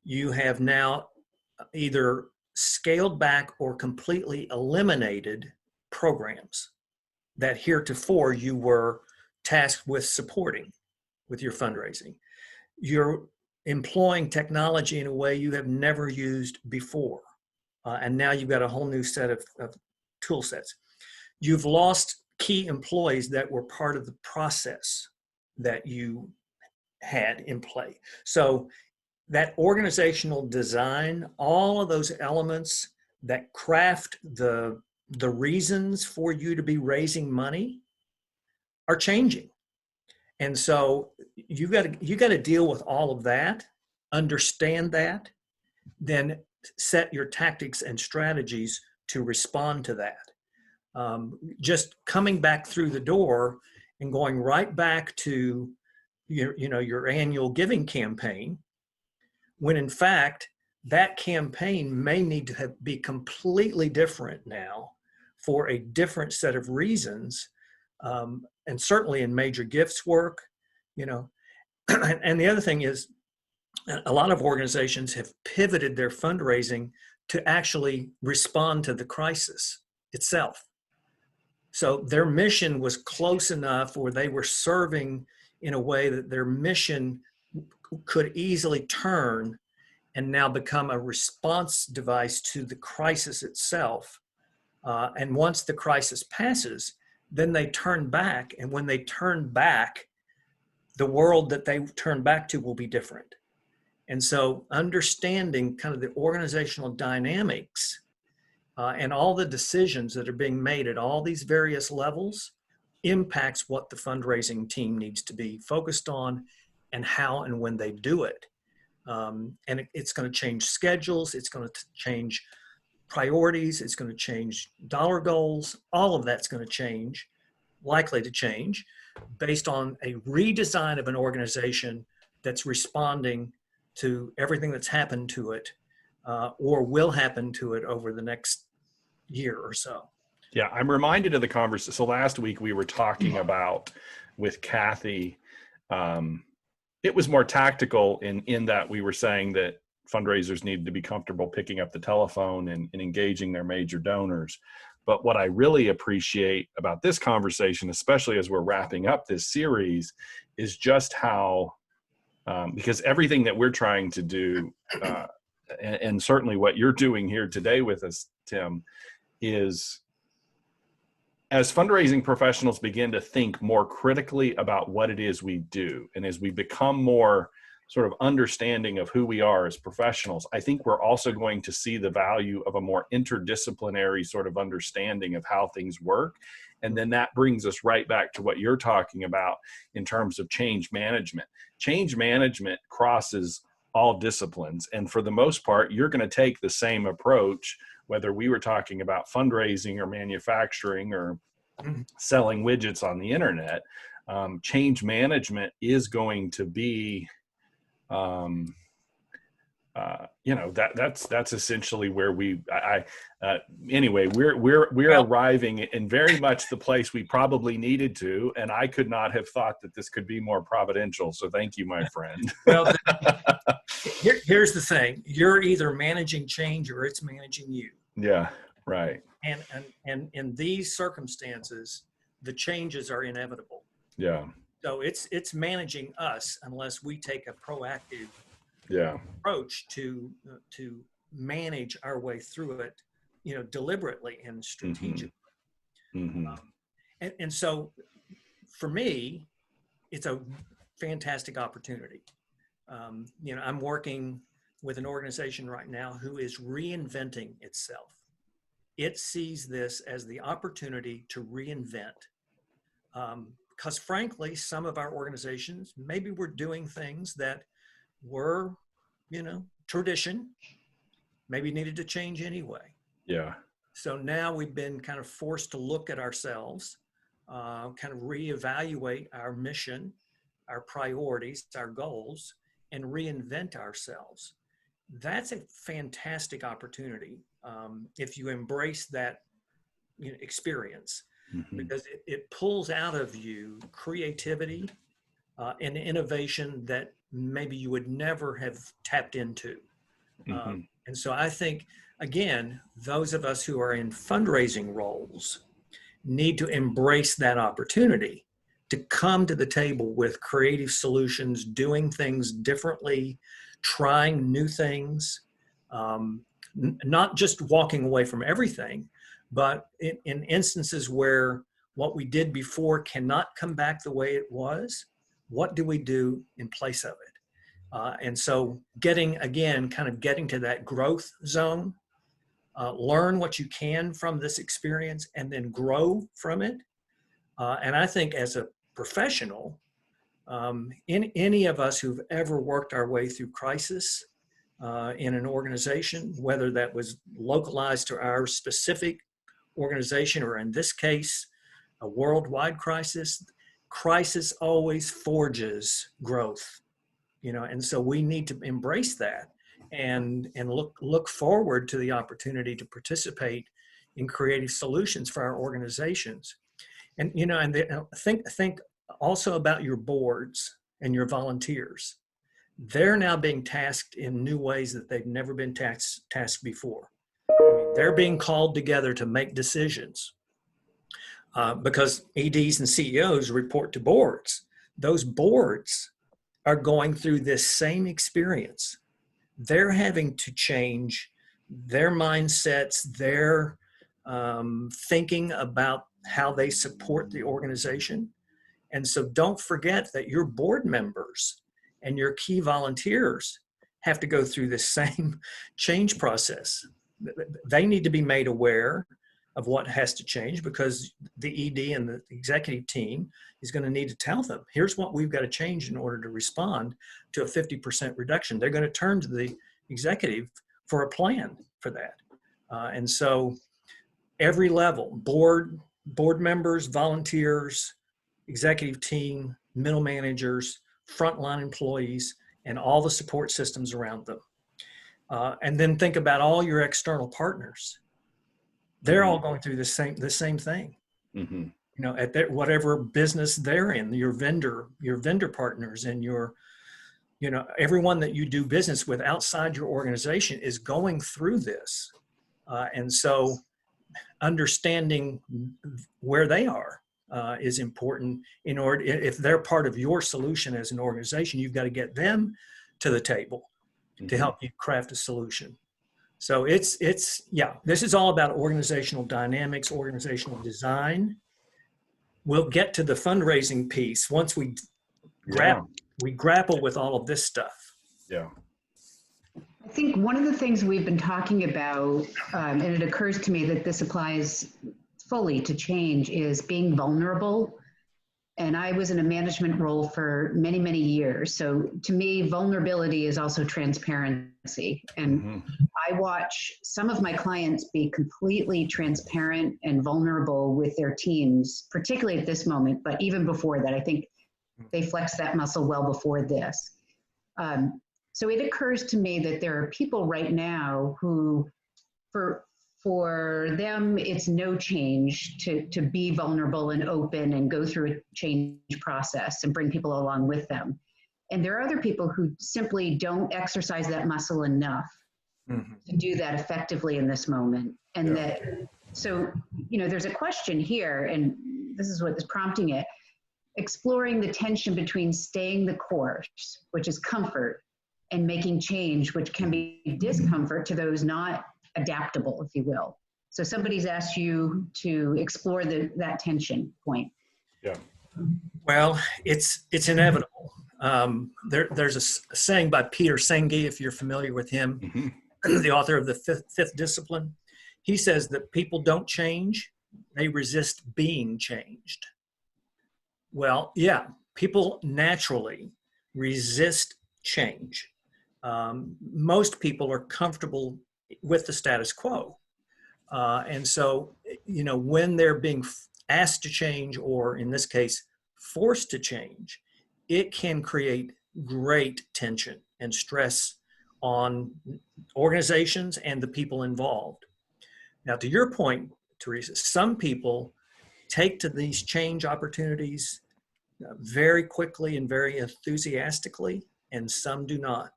you have now either scaled back or completely eliminated programs that heretofore you were tasked with supporting with your fundraising. You're employing technology in a way you have never used before. And now you've got a whole new set of tool sets. You've lost key employees that were part of the process that you had in play. So that organizational design, all of those elements that craft the reasons for you to be raising money are changing. And so you got to deal with all of that, understand that, then set your tactics and strategies to respond to that. Just coming back through the door and going right back to your annual giving campaign, when in fact that campaign may need to be completely different now for a different set of reasons, and certainly in major gifts work, and the other thing is a lot of organizations have pivoted their fundraising to actually respond to the crisis itself. So their mission was close enough, or they were serving in a way that their mission could easily turn and now become a response device to the crisis itself. And once the crisis passes, then they turn back. And when they turn back, the world that they turn back to will be different. And so understanding kind of the organizational dynamics and all the decisions that are being made at all these various levels impacts what the fundraising team needs to be focused on and how and when they do it. And it's going to change schedules. It's going to change priorities. It's going to change dollar goals. All of that's going to change, likely to change, based on a redesign of an organization that's responding to everything that's happened to it or will happen to it over the next year or so. Yeah, I'm reminded of the conversation. So last week we were talking about with Kathy, it was more tactical in that we were saying that fundraisers needed to be comfortable picking up the telephone and engaging their major donors. But what I really appreciate about this conversation, especially as we're wrapping up this series, is just how, because everything that we're trying to do, and certainly what you're doing here today with us, Tim, is as fundraising professionals begin to think more critically about what it is we do, and as we become more sort of understanding of who we are as professionals, I think we're also going to see the value of a more interdisciplinary sort of understanding of how things work. And then that brings us right back to what you're talking about in terms of change management. Change management crosses all disciplines. And for the most part, you're going to take the same approach, whether we were talking about fundraising or manufacturing or selling widgets on the internet. Change management is going to be, that's essentially where anyway, we're arriving in very much the place we probably needed to, and I could not have thought that this could be more providential. So thank you, my friend. Well, here's the thing: you're either managing change or it's managing you. Yeah, right. And in these circumstances, the changes are inevitable. Yeah. So it's managing us unless we take a proactive yeah approach to manage our way through it deliberately and strategically. Mm-hmm. And so for me, it's a fantastic opportunity. I'm working with an organization right now who is reinventing itself. It sees this as the opportunity to reinvent. Because frankly, some of our organizations, maybe we're doing things that were, tradition, maybe needed to change anyway. Yeah. So now we've been kind of forced to look at ourselves, kind of reevaluate our mission, our priorities, our goals, and reinvent ourselves. That's a fantastic opportunity if you embrace that experience, because it pulls out of you creativity and innovation that maybe you would never have tapped into. And so I think, again, those of us who are in fundraising roles need to embrace that opportunity to come to the table with creative solutions, doing things differently, trying new things, not just walking away from everything, but in instances where what we did before cannot come back the way it was, what do we do in place of it? And so getting to that growth zone, learn what you can from this experience and then grow from it. And I think as a professional, any of us who've ever worked our way through crisis in an organization, whether that was localized to our specific organization or in this case, a worldwide crisis always forges growth, and so we need to embrace that and look forward to the opportunity to participate in creative solutions for our organizations. And think also about your boards and your volunteers. They're now being tasked in new ways that they've never been tasked before. They're being called together to make decisions because EDs and CEOs report to boards. Those boards are going through this same experience. They're having to change their mindsets, their thinking about how they support the organization. And so don't forget that your board members and your key volunteers have to go through this same change process. They need to be made aware of what has to change because the ED and the executive team is going to need to tell them, here's what we've got to change in order to respond to a 50% reduction. They're going to turn to the executive for a plan for that. And so every level, board members, volunteers, executive team, middle managers, frontline employees, and all the support systems around them. And then think about all your external partners. They're all going through the same thing. At whatever business they're in, your vendor partners and everyone that you do business with outside your organization is going through this. And so understanding where they are is important in order, if they're part of your solution as an organization, you've got to get them to the table to help you craft a solution. So this is all about organizational dynamics, organizational design. We'll get to the fundraising piece once we grapple with all of this stuff. Yeah. I think one of the things we've been talking about, and it occurs to me that this applies fully to change, is being vulnerable. And I was in a management role for many, many years. So to me, vulnerability is also transparency. And I watch some of my clients be completely transparent and vulnerable with their teams, particularly at this moment, but even before that. I think they flexed that muscle well before this. So it occurs to me that there are people right now who, for them, it's no change to be vulnerable and open and go through a change process and bring people along with them. And there are other people who simply don't exercise that muscle enough to do that effectively in this moment. And there's a question here, and this is what is prompting it, exploring the tension between staying the course, which is comfort, and making change, which can be discomfort to those not adaptable, if you will. So somebody's asked you to explore that tension point. Yeah. Well, it's inevitable. There's a saying by Peter Senge, if you're familiar with him, Mm-hmm. the author of the fifth discipline. He says that people don't change, they resist being changed. Well, yeah, people naturally resist change. Most people are comfortable with the status quo. And so, when they're being asked to change, or in this case, forced to change, it can create great tension and stress on organizations and the people involved. Now, to your point, Teresa, some people take to these change opportunities very quickly and very enthusiastically, and some do not.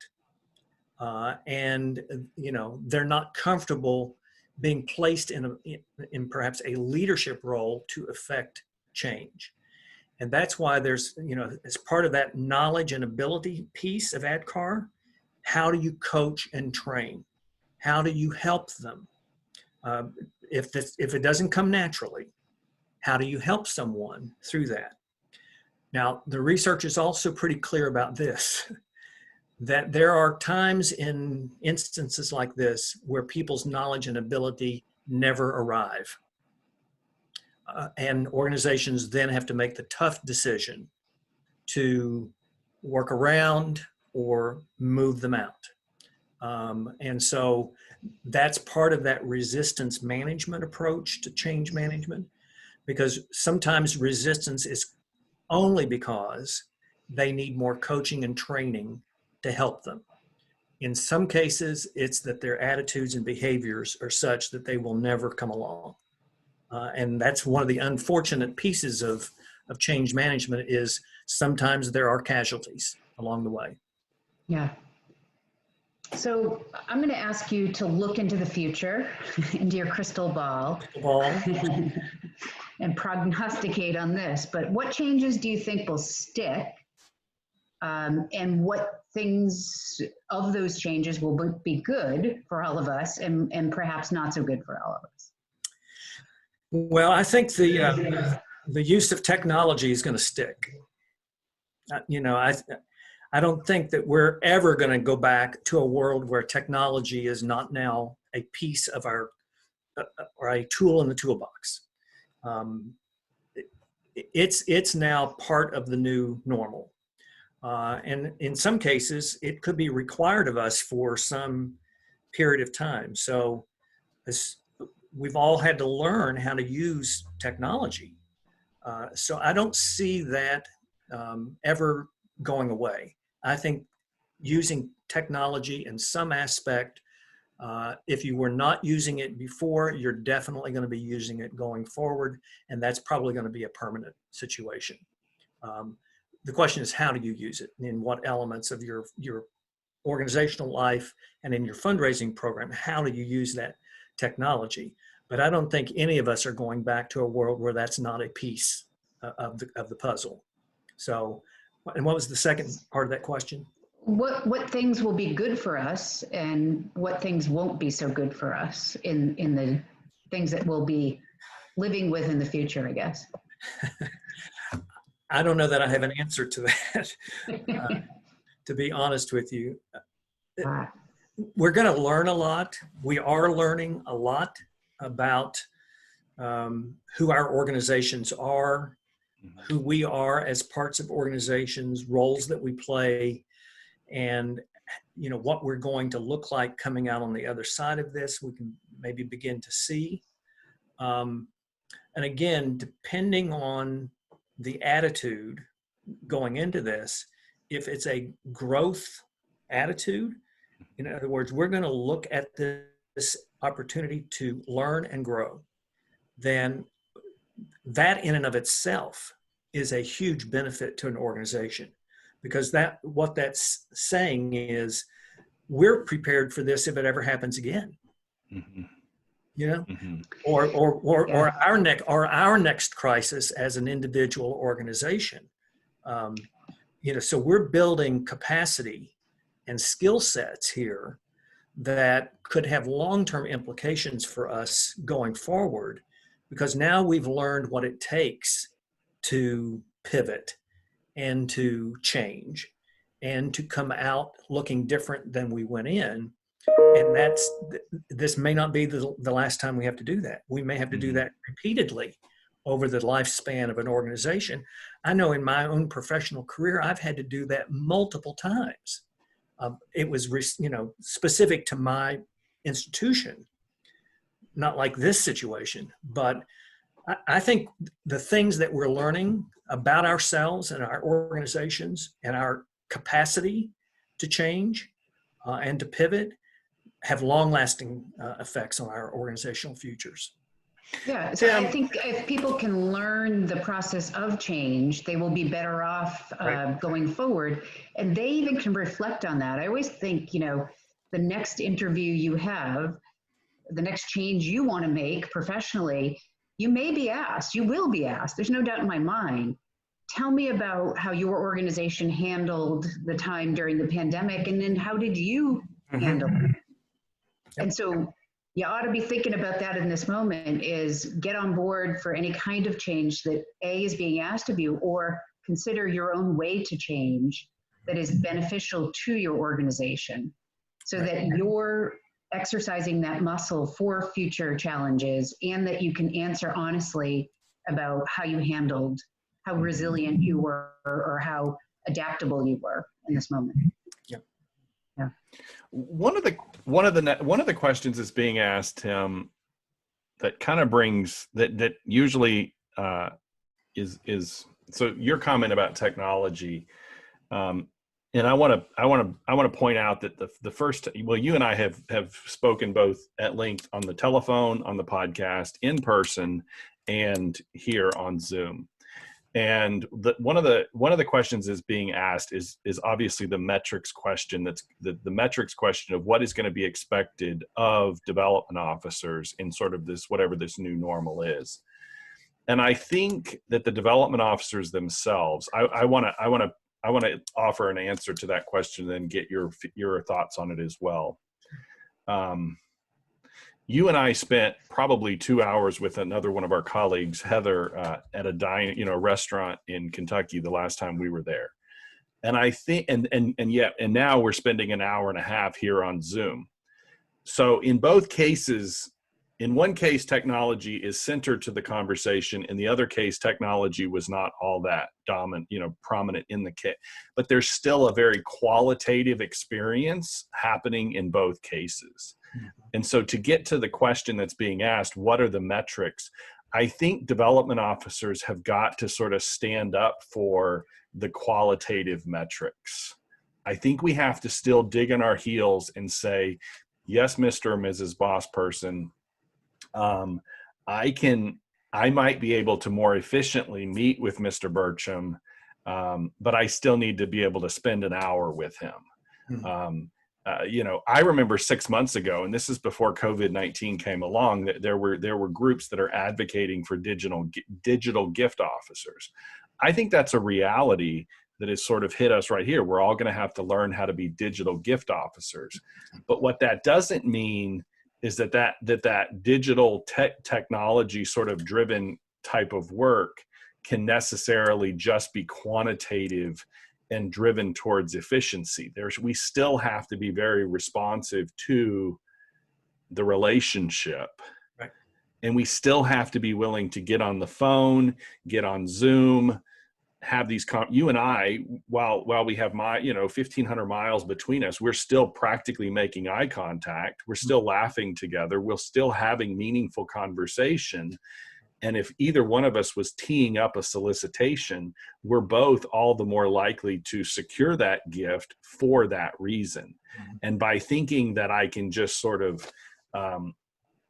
And they're not comfortable being placed in perhaps a leadership role to affect change. And that's why there's, as part of that knowledge and ability piece of ADKAR, how do you coach and train? How do you help them? If it doesn't come naturally, how do you help someone through that? Now, the research is also pretty clear about this, that there are times in instances like this where people's knowledge and ability never arrive. And organizations then have to make the tough decision to work around or move them out. And so that's part of that resistance management approach to change management, because sometimes resistance is only because they need more coaching and training to help them. In some cases, it's that their attitudes and behaviors are such that they will never come along. And that's one of the unfortunate pieces of change management, is sometimes there are casualties along the way. Yeah. So I'm going to ask you to look into the future, into your crystal ball, and prognosticate on this. But what changes do you think will stick? And what things of those changes will be good for all of us, and perhaps not so good for all of us? Well, I think the use of technology is going to stick. I don't think that we're ever going to go back to a world where technology is not now a piece of our or a tool in the toolbox. It's now part of the new normal. And in some cases, it could be required of us for some period of time. So we've all had to learn how to use technology. So I don't see that ever going away. I think using technology in some aspect, if you were not using it before, you're definitely going to be using it going forward, and that's probably going to be a permanent situation. The question is, how do you use it? In what elements of your organizational life and in your fundraising program, how do you use that technology? But I don't think any of us are going back to a world where that's not a piece of the puzzle. So, and what was the second part of that question? What things will be good for us, and what things won't be so good for us in the things that we'll be living with in the future, I guess? I don't know that I have an answer to that, to be honest with you. We're going to learn a lot. We are learning a lot about who our organizations are, who we are as parts of organizations, roles that we play, and what we're going to look like coming out on the other side of this. We can maybe begin to see. And again, depending on the attitude going into this, if it's a growth attitude, in other words, we're going to look at this opportunity to learn and grow, then that in and of itself is a huge benefit to an organization, because what that's saying is we're prepared for this if it ever happens again. Mm-hmm. Mm-hmm. Or our next crisis as an individual organization. So we're building capacity and skill sets here that could have long-term implications for us going forward, because now we've learned what it takes to pivot and to change and to come out looking different than we went in. And this may not be the last time we have to do that. We may have to do that repeatedly over the lifespan of an organization. I know in my own professional career, I've had to do that multiple times. It was, specific to my institution, not like this situation, but I think the things that we're learning about ourselves and our organizations and our capacity to change and to pivot have long-lasting effects on our organizational futures. Yeah, so I think if people can learn the process of change, they will be better off going forward. And they even can reflect on that. I always think, the next interview you have, the next change you want to make professionally, you may be asked, you will be asked, there's no doubt in my mind, tell me about how your organization handled the time during the pandemic, and then how did you handle it? And so you ought to be thinking about that in this moment, is get on board for any kind of change that A, is being asked of you, or consider your own way to change that is beneficial to your organization, so that you're exercising that muscle for future challenges, and that you can answer honestly about how you handled, how resilient you were, or how adaptable you were in this moment. Yeah. One of the questions that's being asked, Tim, that kind of brings that usually is so your comment about technology, and I want to point out that the first, well, you and I have spoken both at length on the telephone, on the podcast, in person, and here on Zoom. And one of the questions is being asked is obviously the metrics question. That's the metrics question of what is going to be expected of development officers in sort of this, whatever this new normal is. And I think that the development officers themselves, I want to offer an answer to that question, and then get your thoughts on it as well. You and I spent probably 2 hours with another one of our colleagues, Heather, at a restaurant in Kentucky the last time we were there. And I think, and now we're spending an hour and a half here on Zoom. So in both cases, in one case, technology is centered to the conversation. In the other case, technology was not all that prominent in the kit. But there's still a very qualitative experience happening in both cases. And so to get to the question that's being asked, what are the metrics? I think development officers have got to sort of stand up for the qualitative metrics. I think we have to still dig in our heels and say, yes, Mr. or Mrs. Boss Person, I might be able to more efficiently meet with Mr. Burcham, but I still need to be able to spend an hour with him. I remember 6 months ago, and this is before COVID-19 came along, that there were groups that are advocating for digital gift officers. I think that's a reality that has sort of hit us right here. We're all going to have to learn how to be digital gift officers. But what that doesn't mean is that digital technology sort of driven type of work can necessarily just be quantitative and driven towards efficiency. We still have to be very responsive to the relationship. Right. And we still have to be willing to get on the phone, get on Zoom, have these, you and I, while we have 1,500 miles between us, we're still practically making eye contact. We're still laughing together. We're still having meaningful conversation. And if either one of us was teeing up a solicitation, we're both all the more likely to secure that gift for that reason. And by thinking that I can just sort of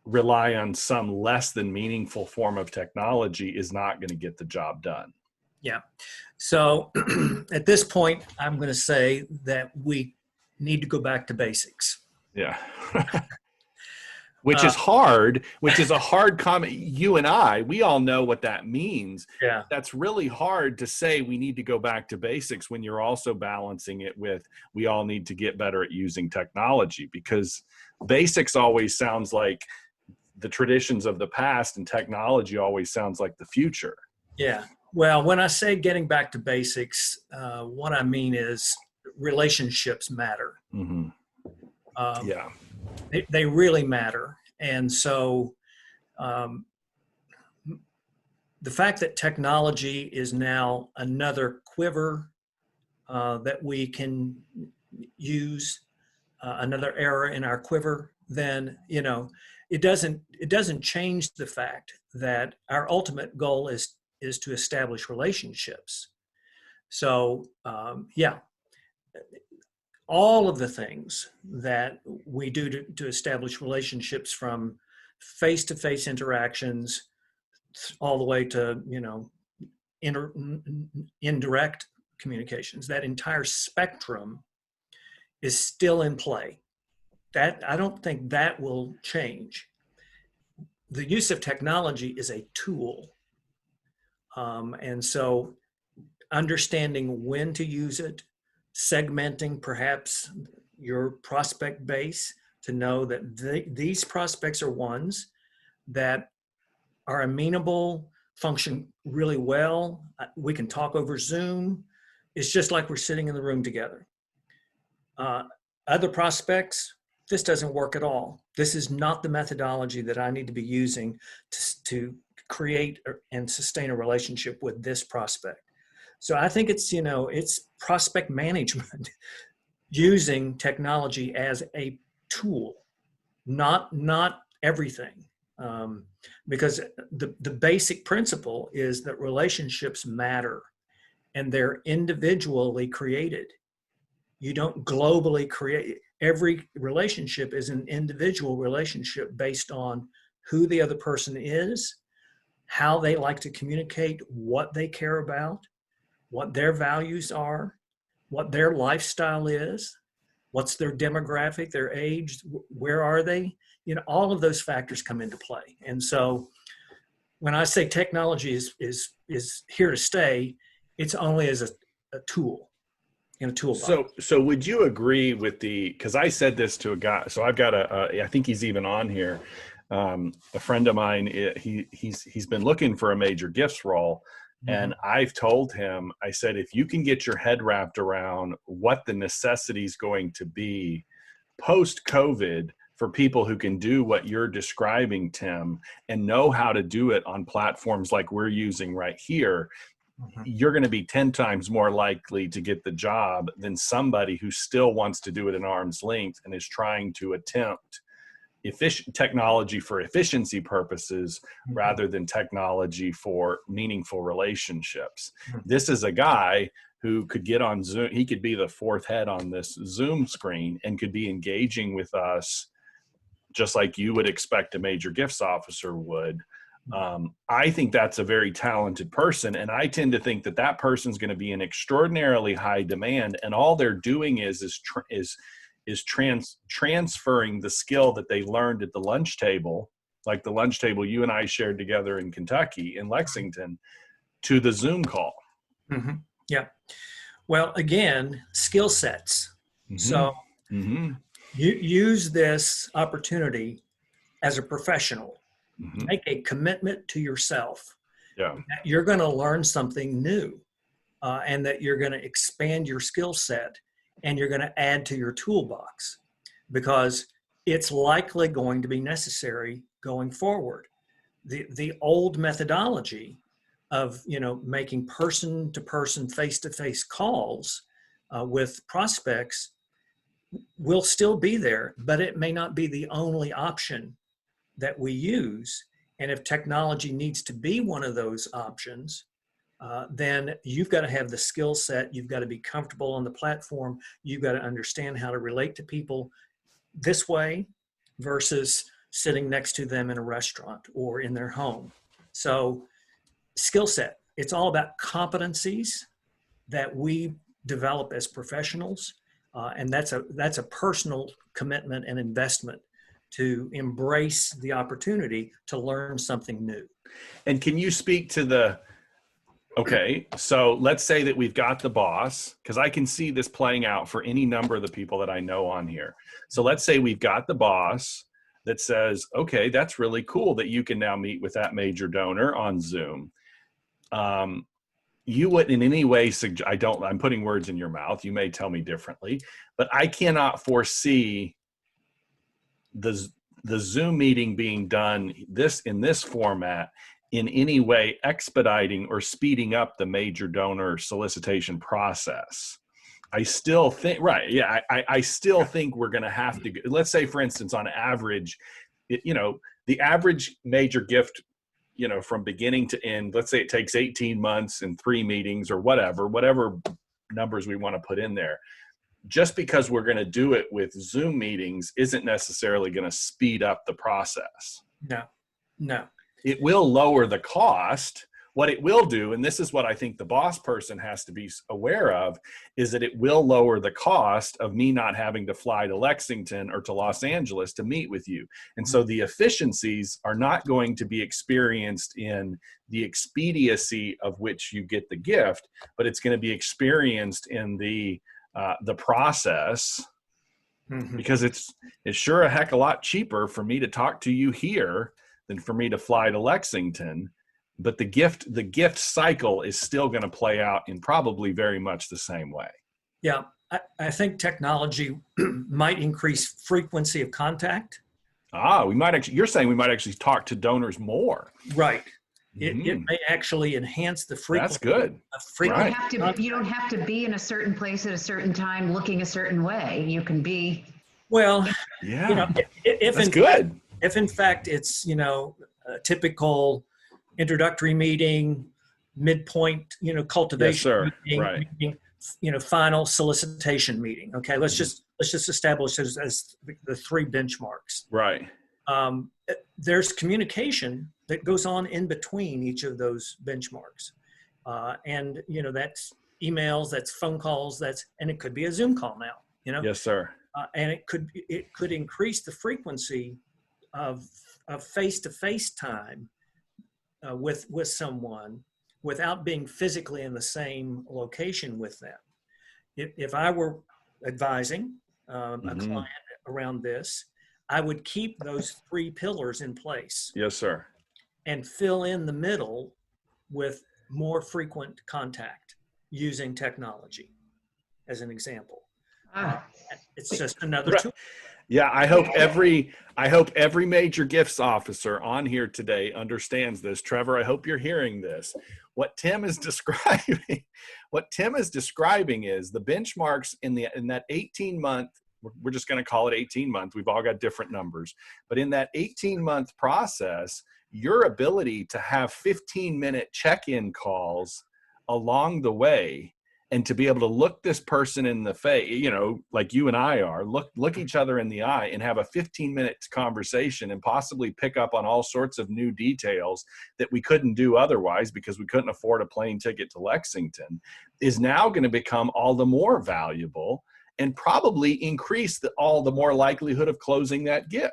rely on some less than meaningful form of technology is not going to get the job done. Yeah. So at this point, I'm going to say that we need to go back to basics. Yeah. Which is hard, which is a hard comment. You and I, we all know what that means. Yeah. That's really hard to say we need to go back to basics when you're also balancing it with we all need to get better at using technology, because basics always sounds like the traditions of the past, and technology always sounds like the future. Yeah. Well, when I say getting back to basics, what I mean is relationships matter. Mm-hmm. Yeah. They really matter. And so the fact that technology is now another quiver that we can use, another arrow in our quiver, then, you know, it doesn't change the fact that our ultimate goal is to establish relationships. So yeah, all of the things that we do to establish relationships, from face-to-face interactions all the way to, you know, indirect communications, that entire spectrum is still in play. That, I don't think that will change. The use of technology is a tool. And so understanding when to use it, segmenting perhaps your prospect base to know that these prospects are ones that are amenable, function really well. We can talk over Zoom. It's just like we're sitting in the room together. Other prospects, this doesn't work at all. This is not the methodology that I need to be using to create and sustain a relationship with this prospect. So I think it's, you know, it's prospect management using technology as a tool, not everything. Because the basic principle is that relationships matter and they're individually created. You don't globally create. Every relationship is an individual relationship based on who the other person is, how they like to communicate, what they care about, what their values are, what their lifestyle is, what's their demographic, their age, where are they? You know, all of those factors come into play. And so when I say technology is here to stay, it's only as a tool in a toolbox. So would you agree with because I said this to a guy, so I've got I think he's even on here. A friend of mine, he's been looking for a major gifts role. And I've told him, I said, if you can get your head wrapped around what the necessity is going to be post-COVID for people who can do what you're describing, Tim, and know how to do it on platforms like we're using right here, you're going to be 10 times more likely to get the job than somebody who still wants to do it in arm's length and is trying to attempt efficient technology for efficiency purposes rather than technology for meaningful relationships. This is a guy who could get on Zoom. He could be the fourth head on this Zoom screen and could be engaging with us just like you would expect a major gifts officer would. I think that's a very talented person. And I tend to think that that person's going to be in extraordinarily high demand. And all they're doing is transferring the skill that they learned at the lunch table, like the lunch table you and I shared together in Kentucky, in Lexington, to the Zoom call. Yeah. Well, again, skill sets. So you use this opportunity as a professional. Make a commitment to yourself. Yeah. That you're going to learn something new, and that you're going to expand your skill set and you're going to add to your toolbox, because it's likely going to be necessary going forward. The old methodology of, you know, making person-to-person, face-to-face calls with prospects will still be there, but it may not be the only option that we use. And if technology needs to be one of those options, then you've got to have the skill set. You've got to be comfortable on the platform. You've got to understand how to relate to people this way versus sitting next to them in a restaurant or in their home. So skill set, it's all about competencies that we develop as professionals. And that's a personal commitment and investment to embrace the opportunity to learn something new. And can you speak to Okay, so let's say that we've got the boss, because I can see this playing out for any number of the people that I know on here. So let's say we've got the boss that says, okay, that's really cool that you can now meet with that major donor on Zoom. You wouldn't in any way suggest, I'm putting words in your mouth. You may tell me differently, but I cannot foresee the Zoom meeting being done in this format in any way expediting or speeding up the major donor solicitation process. I still think, right, yeah, I still think we're going to have to, let's say, for instance, on average, the average major gift, from beginning to end, let's say it takes 18 months and 3 meetings or whatever numbers we want to put in there. Just because we're going to do it with Zoom meetings isn't necessarily going to speed up the process. No. It will lower the cost. What it will do, and this is what I think the boss person has to be aware of, is that it will lower the cost of me not having to fly to Lexington or to Los Angeles to meet with you. And so the efficiencies are not going to be experienced in the expediency of which you get the gift, but it's going to be experienced in the process, because it's sure a heck a lot cheaper for me to talk to you here than for me to fly to Lexington. But the gift cycle is still going to play out in probably very much the same way. Yeah, I think technology might increase frequency of contact. You're saying we might actually talk to donors more. Right. It may actually enhance the frequency. That's good. Right. You don't have to be in a certain place at a certain time looking a certain way. You can be. Well, yeah, if in fact it's, a typical introductory meeting, midpoint, cultivation meeting, final solicitation meeting. Okay, let's just establish it as the 3 benchmarks. Right. There's communication that goes on in between each of those benchmarks, and that's emails, that's phone calls, and it could be a Zoom call now. Yes, sir. And it could increase the frequency of face-to-face time with someone without being physically in the same location with them. If I were advising a client around this, I would keep those 3 pillars in place. Yes, sir. And fill in the middle with more frequent contact using technology, as an example. It's just another tool. Yeah, I hope every major gifts officer on here today understands this. Trevor, I hope you're hearing this. What Tim is describing is the benchmarks in that 18-month, we're just going to call it 18-month. We've all got different numbers. But in that 18-month process, your ability to have 15-minute check-in calls along the way, and to be able to look this person in the face, like you and I are, look each other in the eye and have a 15-minute conversation and possibly pick up on all sorts of new details that we couldn't do otherwise because we couldn't afford a plane ticket to Lexington, is now going to become all the more valuable and probably increase all the more likelihood of closing that gift.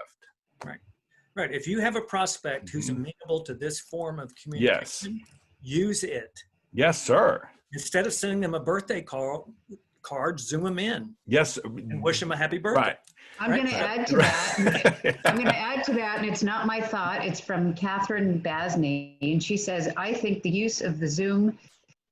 Right. If you have a prospect who's amenable to this form of communication, use it. Yes, sir. Instead of sending them a birthday card, Zoom them in. Yes. And wish them a happy birthday. Right. I'm going to add to that. And it's not my thought. It's from Catherine Basney. And she says, I think the use of the Zoom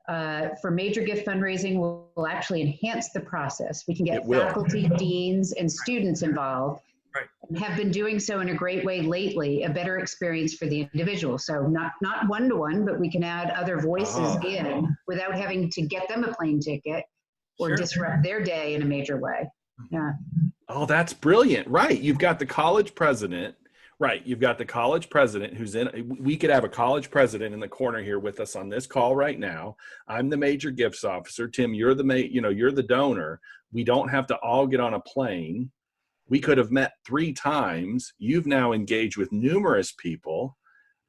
for major gift fundraising will actually enhance the process. We can get faculty, deans, and students involved. Right. And have been doing so in a great way lately, a better experience for the individual. So not one-to-one, but we can add other voices in without having to get them a plane ticket or disrupt their day in a major way. Yeah. Oh, that's brilliant. Right. You've got the college president. Right. You've got the college president who's we could have a college president in the corner here with us on this call right now. I'm the major gifts officer. Tim, you're you're the donor. We don't have to all get on a plane. We could have met 3 times. You've now engaged with numerous people.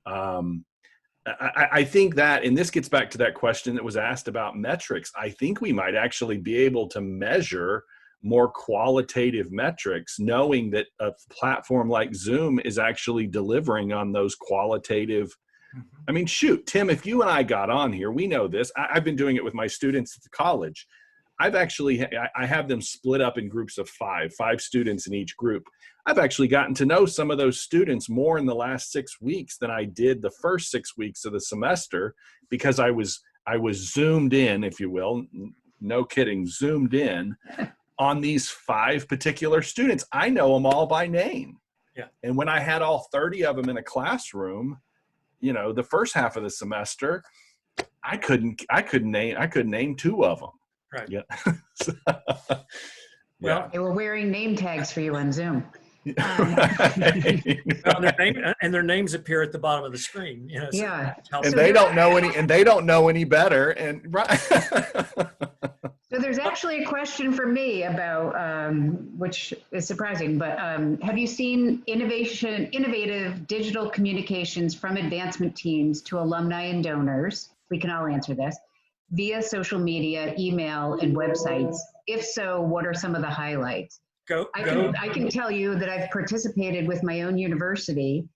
I think that, and this gets back to that question that was asked about metrics, I think we might actually be able to measure more qualitative metrics, knowing that a platform like Zoom is actually delivering on those qualitative I mean, shoot, Tim, if you and I got on here, we know this. I've been doing it with my students at college. I have them split up in groups of five students in each group. I've actually gotten to know some of those students more in the last 6 weeks than I did the first 6 weeks of the semester, because I was zoomed in, if you will, no kidding, zoomed in on these 5 particular students. I know them all by name. Yeah. And when I had all 30 of them in a classroom, you know, the first half of the semester, I couldn't name 2 of them. Right. Yeah. Well, They were wearing name tags for you on Zoom. Right. well, their names appear at the bottom of the screen. You know, so Yeah. And they don't know any better. And right. So there's actually a question for me about, which is surprising, but have you seen innovative digital communications from advancement teams to alumni and donors? We can all answer this. Via social media, email, and websites. If so, what are some of the highlights? I can tell you that I've participated with my own university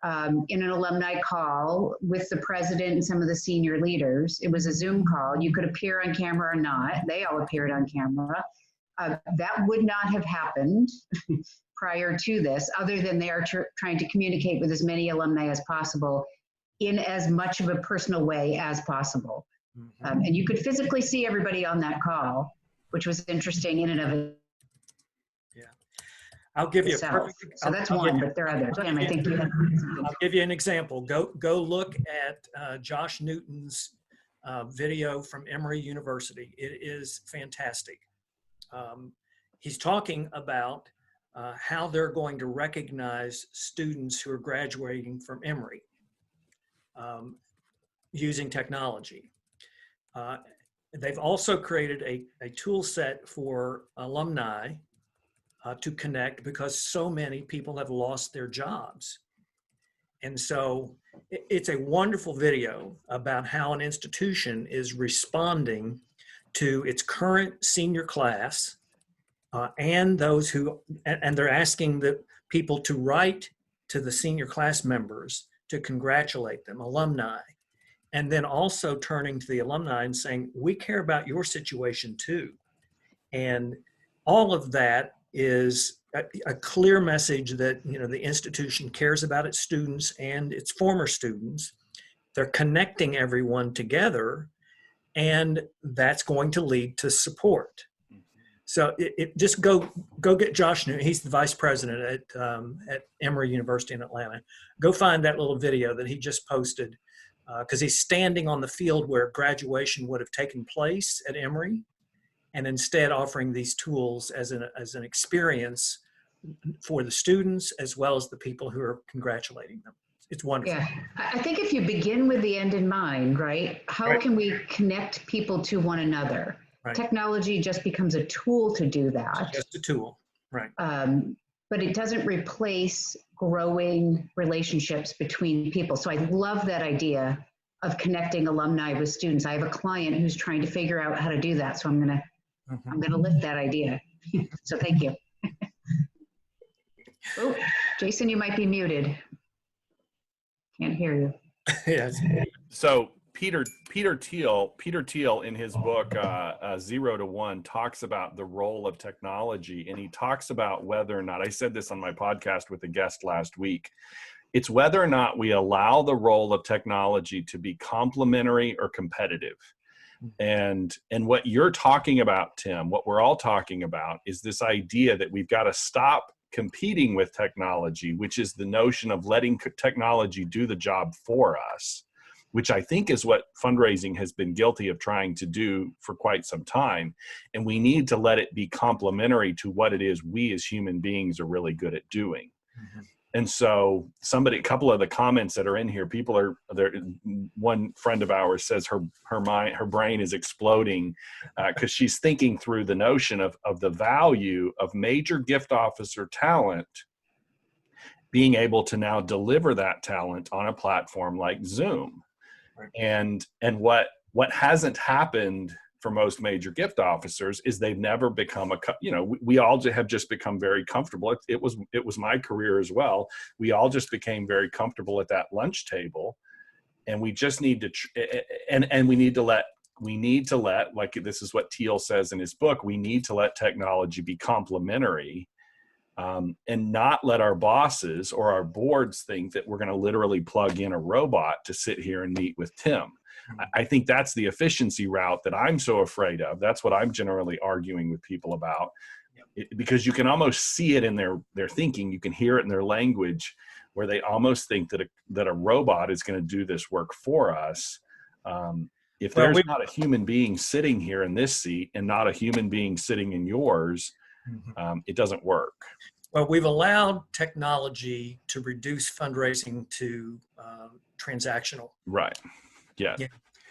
in an alumni call with the president and some of the senior leaders. It was a Zoom call. You could appear on camera or not. They all appeared on camera. That would not have happened prior to this, other than they are trying to communicate with as many alumni as possible in as much of a personal way as possible. And you could physically see everybody on that call, which was interesting in and of itself. Yeah, I'll give you a perfect. So that's one, but there are others. Tim, I think you have. I'll give you an example. Go look at Josh Newton's video from Emory University. It is fantastic. He's talking about how they're going to recognize students who are graduating from Emory using technology. They've also created a tool set for alumni to connect, because so many people have lost their jobs. And so it's a wonderful video about how an institution is responding to its current senior class and those who, and they're asking the people to write to the senior class members to congratulate them, alumni. And then also turning to the alumni and saying, we care about your situation too. And all of that is a clear message that, you know, the institution cares about its students and its former students. They're connecting everyone together, and that's going to lead to support. So just go get Josh Newton. He's the vice president at Emory University in Atlanta. Go find that little video that he just posted, because he's standing on the field where graduation would have taken place at Emory, and instead offering these tools as an experience for the students as well as the people who are congratulating them. It's wonderful. Yeah, I think if you begin with the end in mind, right? How can we connect people to one another? Right. Technology just becomes a tool to do that. Just a tool, right? But it doesn't replace growing relationships between people. So I love that idea of connecting alumni with students. I have a client who's trying to figure out how to do that. So I'm gonna lift that idea. So thank you. Oh, Jason, you might be muted. Can't hear you. Yes. So Peter Thiel in his book 0 to 1 talks about the role of technology, and he talks about whether or not, I said this on my podcast with a guest last week, it's whether or not we allow the role of technology to be complementary or competitive. And what you're talking about, Tim, what we're all talking about, is this idea that we've got to stop competing with technology, which is the notion of letting technology do the job for us, which I think is what fundraising has been guilty of trying to do for quite some time. And we need to let it be complementary to what it is we as human beings are really good at doing. Mm-hmm. And so a couple of the comments that are in here, people are there. One friend of ours says her brain is exploding because she's thinking through the notion of the value of major gift officer talent being able to now deliver that talent on a platform like Zoom. Right. And what hasn't happened for most major gift officers is they've never become we all have just become very comfortable. It was my career as well. We all just became very comfortable at that lunch table. and we just need to and we need to let like this is what Thiel says in his book, we need to let technology be complementary, and not let our bosses or our boards think that we're going to literally plug in a robot to sit here and meet with Tim. I think that's the efficiency route that I'm so afraid of. That's what I'm generally arguing with people about, because you can almost see it in their thinking. You can hear it in their language, where they almost think that a robot is going to do this work for us. If there's not a human being sitting here in this seat and not a human being sitting in yours, it doesn't work. Well, we've allowed technology to reduce fundraising to transactional. Right. Yeah.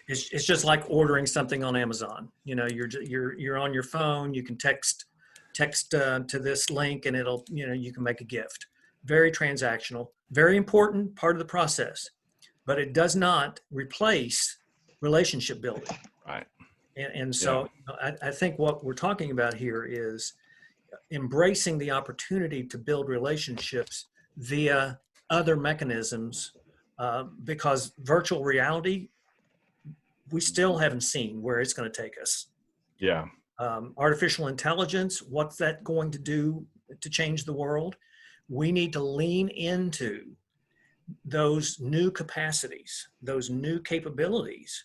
It's just like ordering something on Amazon. You know, you're on your phone. You can text to this link, and it'll, you know, you can make a gift. Very transactional. Very important part of the process, but it does not replace relationship building. Right. And so I think what we're talking about here is embracing the opportunity to build relationships via other mechanisms, because virtual reality, we still haven't seen where it's going to take us. Yeah. Artificial intelligence, what's that going to do to change the world? We need to lean into those new capacities, those new capabilities,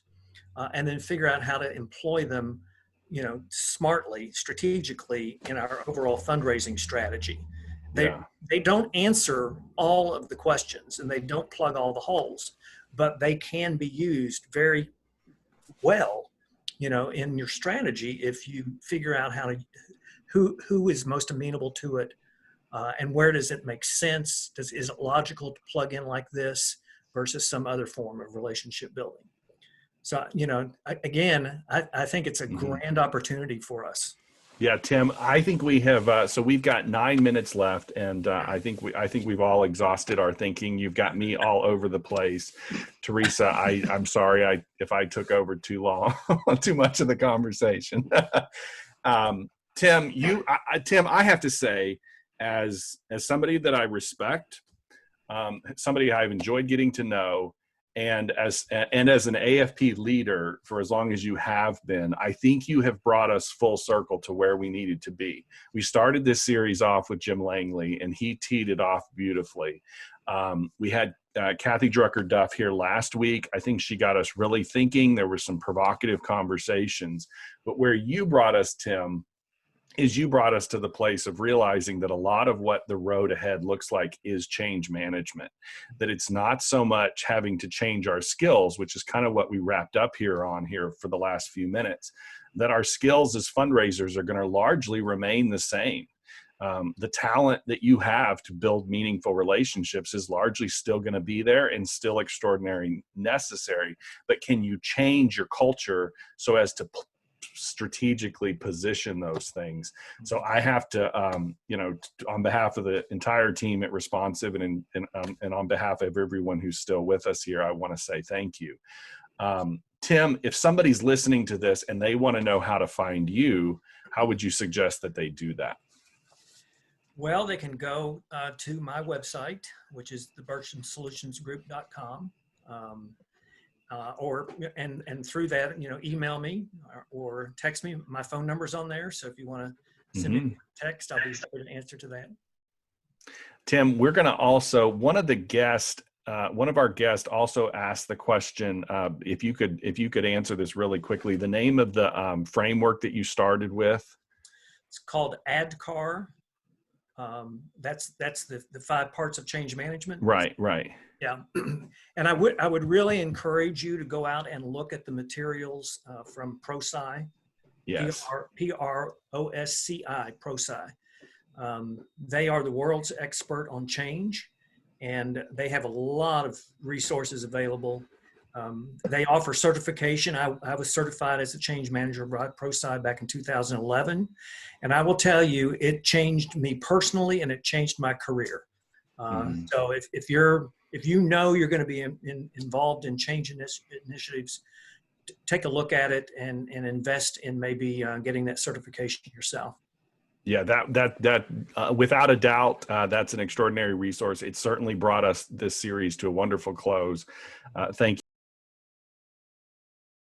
and then figure out how to employ them, you know, smartly, strategically in our overall fundraising strategy. They don't answer all of the questions, and they don't plug all the holes, but they can be used very well, you know, in your strategy if you figure out how to, who is most amenable to it, and where does it make sense? Is it logical to plug in like this versus some other form of relationship building? So, you know, again, I think it's a grand opportunity for us. Yeah, Tim, I think we have, so we've got 9 minutes left, and I think we've all exhausted our thinking. You've got me all over the place. Teresa, I'm sorry if I took over too long, too much of the conversation. Tim, Tim, I have to say, as somebody that I respect, somebody I've enjoyed getting to know, and as an AFP leader for as long as you have been, I think you have brought us full circle to where we needed to be. We started this series off with Jim Langley, and he teed it off beautifully. We had Kathy Drucker-Duff here last week. I think she got us really thinking. There were some provocative conversations. But where you brought us, Tim, is you brought us to the place of realizing that a lot of what the road ahead looks like is change management, that it's not so much having to change our skills, which is kind of what we wrapped up here for the last few minutes, that our skills as fundraisers are going to largely remain the same. The talent that you have to build meaningful relationships is largely still going to be there and still extraordinarily necessary, but can you change your culture so as to strategically position those things? So I have to, you know, on behalf of the entire team at Responsive and on behalf of everyone who's still with us here, I want to say thank you. Tim, if somebody's listening to this and they want to know how to find you, how would you suggest that they do that? Well, they can go to my website, which is the burchamsolutionsgroup.com. And through that, you know, email me or text me. My phone number's on there. So if you want to send me a text, I'll be happy to answer to that. Tim, we're going to also, one of our guests also asked the question, if you could answer this really quickly, the name of the framework that you started with. It's called ADKAR. That's the 5 parts of change management. Right. Yeah. And I would really encourage you to go out and look at the materials from ProSci. Yes. PROSCI, ProSci. They are the world's expert on change, and they have a lot of resources available. They offer certification. I was certified as a change manager by ProSci back in 2011. And I will tell you, it changed me personally and it changed my career. So if you know you're going to be involved in change initiatives, take a look at it and invest in maybe getting that certification yourself. Yeah, that without a doubt, that's an extraordinary resource. It certainly brought us this series to a wonderful close. Thank you.